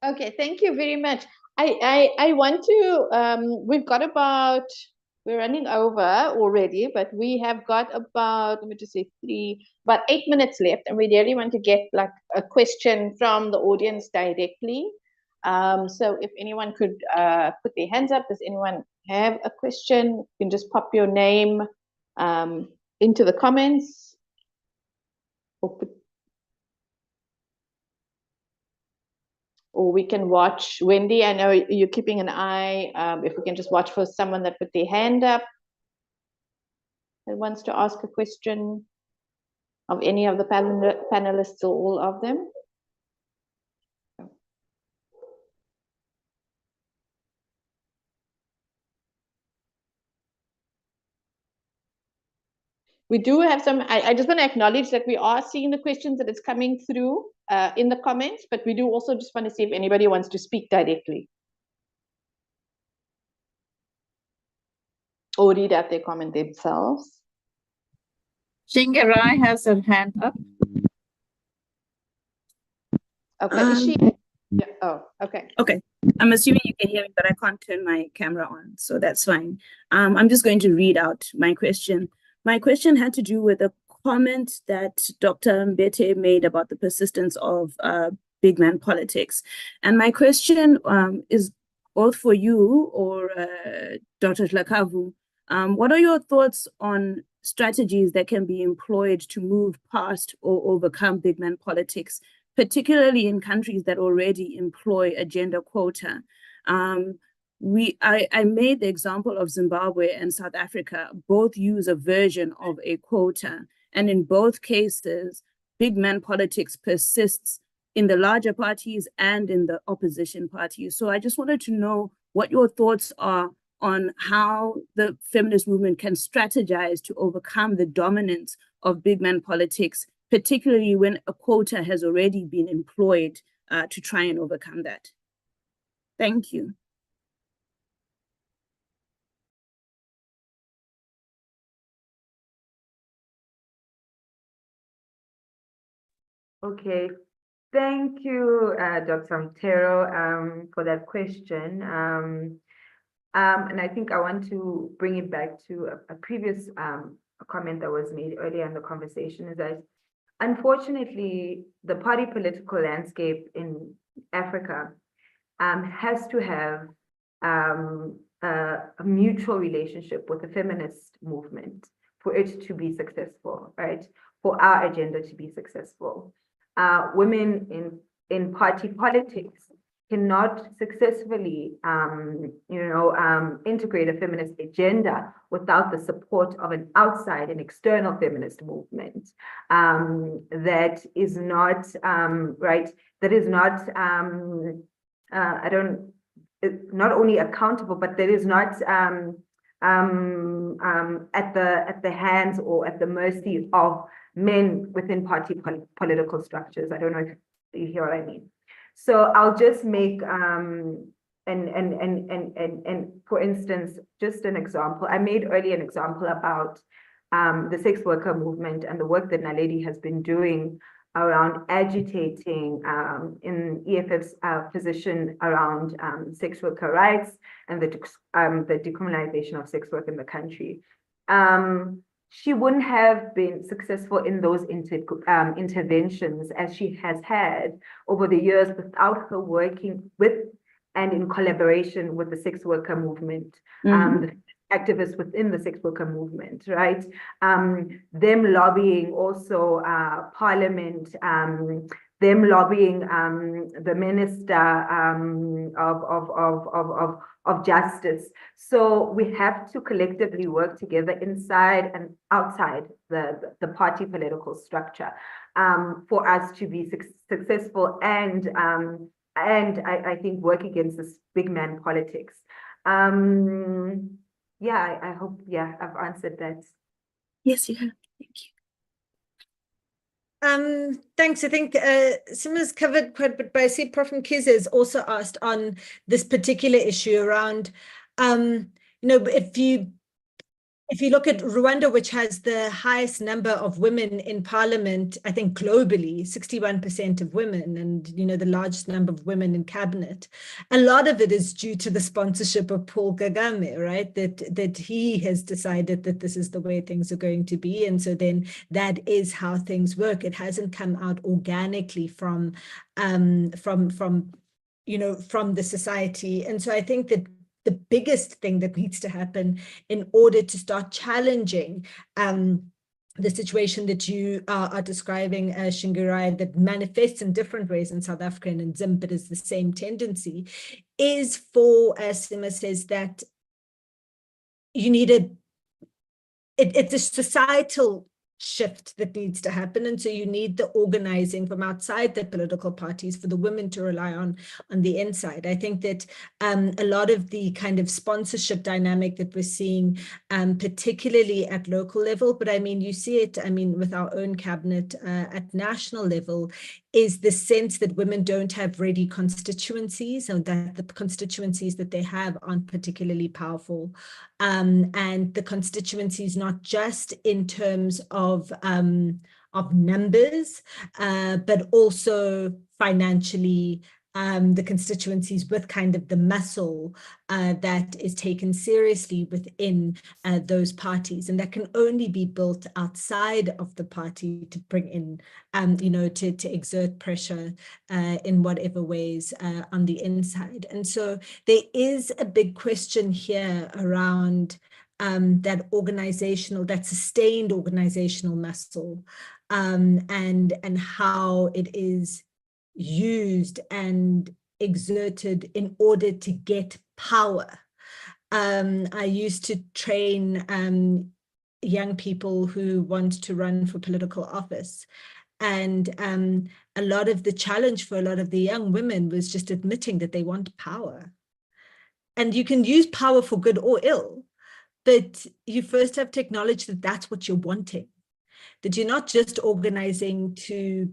Okay, thank you very much. I want to, we're running over already, but we have got about, let me just say about 8 minutes left, and we really want to get like a question from the audience directly. So if anyone could put their hands up, does anyone have a question? You can just pop your name into the comments. or we can watch. Wendy, I know you're keeping an eye. If we can just watch for someone that put their hand up that wants to ask a question of any of the panelists or all of them. We do have some, I just want to acknowledge that we are seeing the questions that it's coming through in the comments, but we do also just want to see if anybody wants to speak directly or read out their comment themselves.
Shingarai has her hand up.
Okay, is she? Yeah. Oh, okay.
Okay. I'm assuming you can hear me, but I can't turn my camera on, so that's fine. I'm just going to read out my question. My question had to do with a comment that Dr. Mbete made about the persistence of big man politics. And my question is both for you or Dr. Laavu. What are your thoughts on strategies that can be employed to move past or overcome big man politics, particularly in countries that already employ a gender quota? I made the example of Zimbabwe and South Africa. Both use a version of a quota. And in both cases, big man politics persists in the larger parties and in the opposition parties. So I just wanted to know what your thoughts are on how the feminist movement can strategize to overcome the dominance of big man politics, particularly when a quota has already been employed to try and overcome that. Thank you.
Okay, thank you, Dr. Mtero, for that question. And I think I want to bring it back to a previous comment that was made earlier in the conversation, is that unfortunately, the party political landscape in Africa has to have a mutual relationship with the feminist movement for it to be successful, right? For our agenda to be successful. Women in party politics cannot successfully, integrate a feminist agenda without the support of an outside and external feminist movement that is not right. That is not not only accountable, but that is not at the hands or at the mercy of men within party political structures. I don't know if you hear what I mean. So I'll just make and for instance, just an example. I made earlier an example about the sex worker movement and the work that Naledi has been doing around agitating in EFF's position around sex worker rights and the decriminalization of sex work in the country. She wouldn't have been successful in those interventions as she has had over the years without her working with and in collaboration with the sex worker movement, the activists within the sex worker movement, right? Them lobbying also Parliament, them lobbying the Minister of Justice. So we have to collectively work together inside and outside the party political structure for us to be successful and I think work against this big man politics. Yeah, I hope, yeah, I've answered that.
Yes, you have. Thank you.
Thanks. I think Simma's covered quite a bit, but I see Prof. Mkhize has also asked on this particular issue around, if you look at Rwanda, which has the highest number of women in parliament, I think globally, 61% of women, and the largest number of women in cabinet, a lot of it is due to the sponsorship of Paul Kagame, right? That he has decided that this is the way things are going to be, and so then that is how things work. It hasn't come out organically from the society, and so I think that the biggest thing that needs to happen in order to start challenging the situation that you are describing, Shingirai, that manifests in different ways in South Africa and in Zim, but is the same tendency, is for, as Sima says, that you need it's a societal shift that needs to happen. And so you need the organizing from outside the political parties for the women to rely on the inside. I think that a lot of the kind of sponsorship dynamic that we're seeing, particularly at local level, but I mean, you see it, I mean, with our own cabinet at national level, is the sense that women don't have ready constituencies, and that the constituencies that they have aren't particularly powerful. And the constituencies, not just in terms of numbers, but also financially, the constituencies with kind of the muscle that is taken seriously within those parties. And that can only be built outside of the party to bring in, you know, to exert pressure in whatever ways on the inside. And so there is a big question here around that organizational, that sustained organizational muscle, and how it is used and exerted in order to get power. I used to train young people who want to run for political office. And a lot of the challenge for a lot of the young women was just admitting that they want power. And you can use power for good or ill, but you first have to acknowledge that that's what you're wanting, that you're not just organizing to,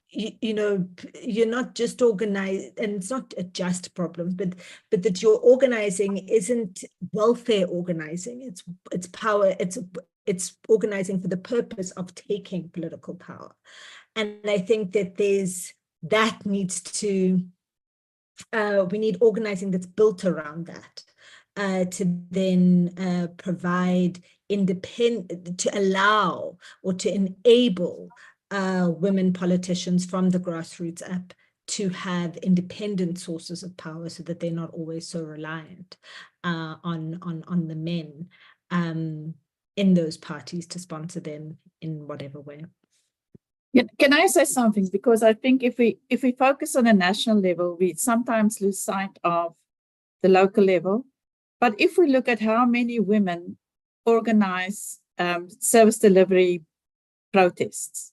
you know, you're not just organized, and it's not a just problem, but that your organizing isn't welfare organizing. It's power. It's organizing for the purpose of taking political power. And I think that that needs to, we need organizing that's built around that, to then provide to allow or to enable women politicians from the grassroots up to have independent sources of power, so that they're not always so reliant on the men in those parties to sponsor them in whatever way.
Can I say something? Because I think if we focus on a national level, we sometimes lose sight of the local level. But if we look at how many women organize service delivery protests,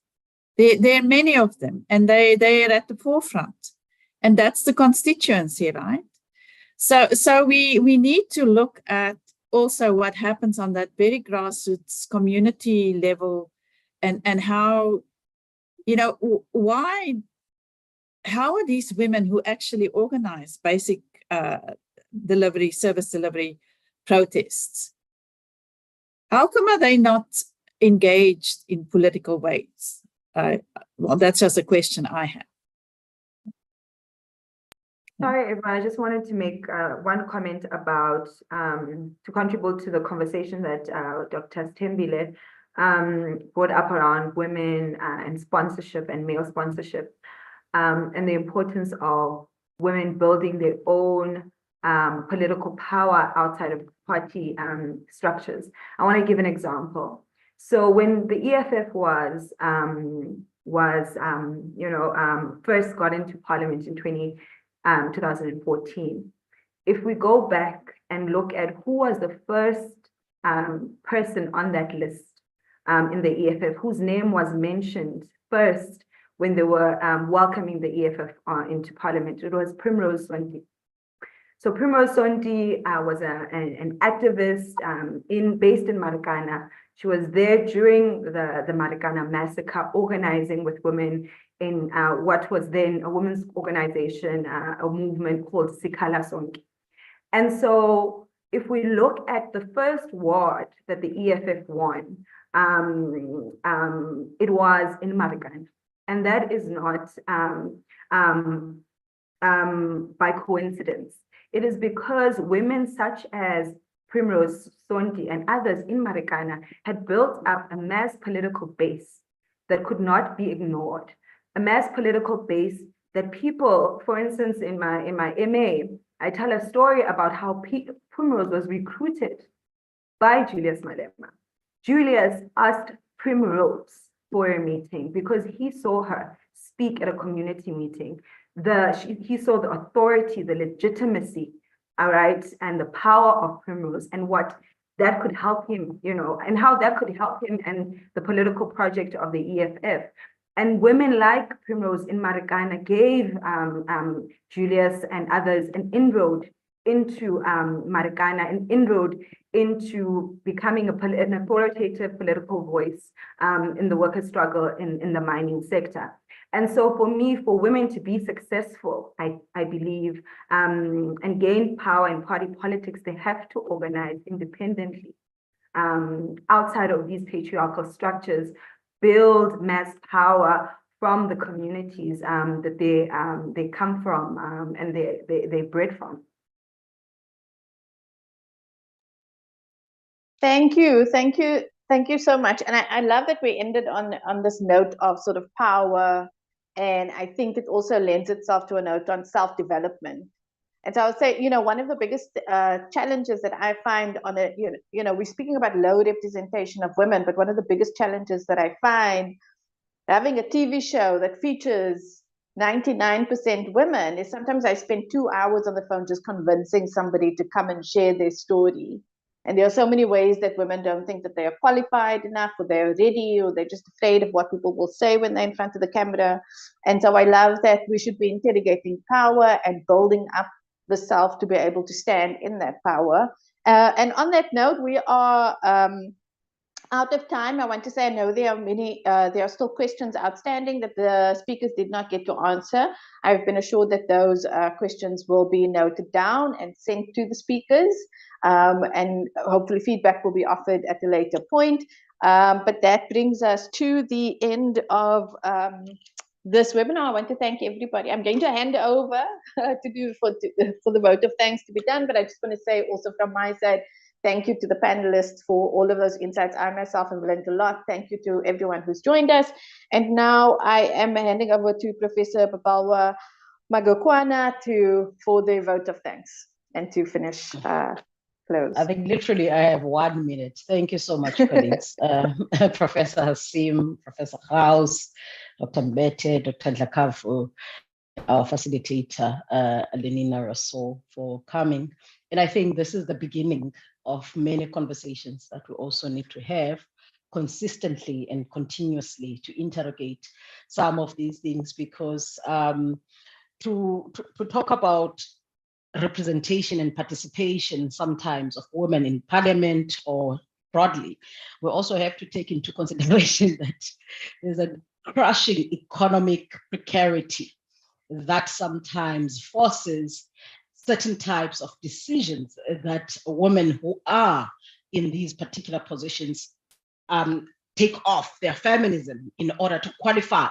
there are many of them, and they are at the forefront, and that's the constituency, right? So we need to look at also what happens on that very grassroots community level, and how, you know, how are these women who actually organize basic service delivery protests, how come are they not engaged in political ways? Well, that's just a question I have.
Sorry, everyone, I just wanted to make one comment about, to contribute to the conversation that Dr. Stembile brought up around women and sponsorship and male sponsorship, and the importance of women building their own political power outside of party structures. I want to give an example. So when the EFF first got into parliament in 2014, if we go back and look at who was the first person on that list in the EFF, whose name was mentioned first when they were welcoming the EFF into parliament, it was Primrose Sonti. So Primrose Sonti was an activist based in Marikana. She was there during the Marikana massacre, organizing with women in what was then a women's organization, a movement called Sikhala Sonke. And so if we look at the first ward that the EFF won, it was in Marikana. And that is not by coincidence. It is because women such as Primrose Sonti and others in Marikana had built up a mass political base that could not be ignored. A mass political base that people, for instance, in my MA, I tell a story about how Primrose was recruited by Julius Malema Julius asked Primrose for a meeting because he saw her speak at a community meeting. He saw the authority, the legitimacy, all right, and the power of Primrose and what that could help him, and how that could help him and the political project of the EFF. And women like Primrose in Marikana gave Julius and others an inroad into Marikana, an inroad into becoming an authoritative political voice in the worker struggle in the mining sector. And so for me, for women to be successful, I believe, and gain power in party politics, they have to organize independently outside of these patriarchal structures, build mass power from the communities that they come from and they're bred from.
Thank you so much. And I love that we ended on this note of sort of power, and I think it also lends itself to a note on self-development. And so I would say, one of the biggest challenges that I find on we're speaking about low representation of women, but one of the biggest challenges that I find having a TV show that features 99% women is sometimes I spend 2 hours on the phone just convincing somebody to come and share their story. And there are so many ways that women don't think that they are qualified enough, or they're ready, or they're just afraid of what people will say when they're in front of the camera. And so I love that we should be interrogating power and building up the self to be able to stand in that power. And on that note, we are out of time. I want to say, I know there are still questions outstanding that the speakers did not get to answer. I've been assured that those questions will be noted down and sent to the speakers, and hopefully feedback will be offered at a later point. But that brings us to the end of this webinar. I want to thank everybody. I'm going to hand over for the vote of thanks to be done, but I just want to say also from my side, thank you to the panelists for all of those insights. I myself have learned a lot. Thank you to everyone who's joined us. And now I am handing over to Professor Papalwa Magokwana for the vote of thanks and to finish close.
I think literally I have 1 minute. Thank you so much, colleagues. Professor Hassim, Professor Kraus, Dr. Mbete, Dr. Laavu, our facilitator, Lenina Rousseau, for coming. And I think this is the beginning of many conversations that we also need to have consistently and continuously to interrogate some of these things, because to talk about representation and participation sometimes of women in parliament or broadly, we also have to take into consideration that there's a crushing economic precarity that sometimes forces certain types of decisions that women who are in these particular positions take off their feminism in order to qualify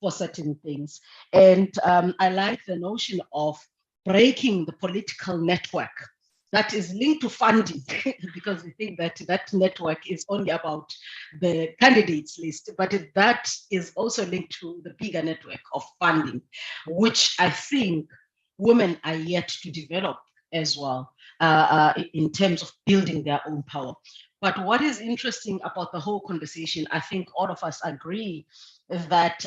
for certain things. And I like the notion of breaking the political network that is linked to funding, because we think that that network is only about the candidates list, but that is also linked to the bigger network of funding, which I think women are yet to develop as well in terms of building their own power. But what is interesting about the whole conversation, I think all of us agree that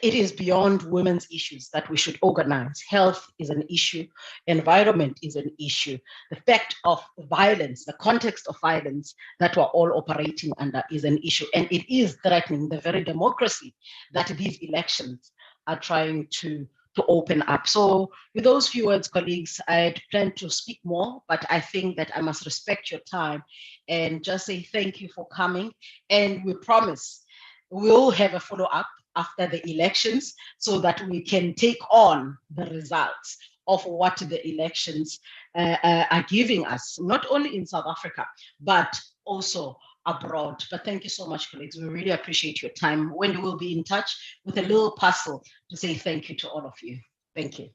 it is beyond women's issues that we should organize. Health is an issue, environment is an issue. The fact of violence, the context of violence that we're all operating under is an issue. And it is threatening the very democracy that these elections are trying to open up. So with those few words, colleagues, I'd planned to speak more, but I think that I must respect your time and just say thank you for coming. And we promise we'll have a follow-up after the elections so that we can take on the results of what the elections are giving us, not only in South Africa, but also abroad. But thank you so much, colleagues. We really appreciate your time. Wendy will be in touch with a little parcel to say thank you to all of you. Thank you.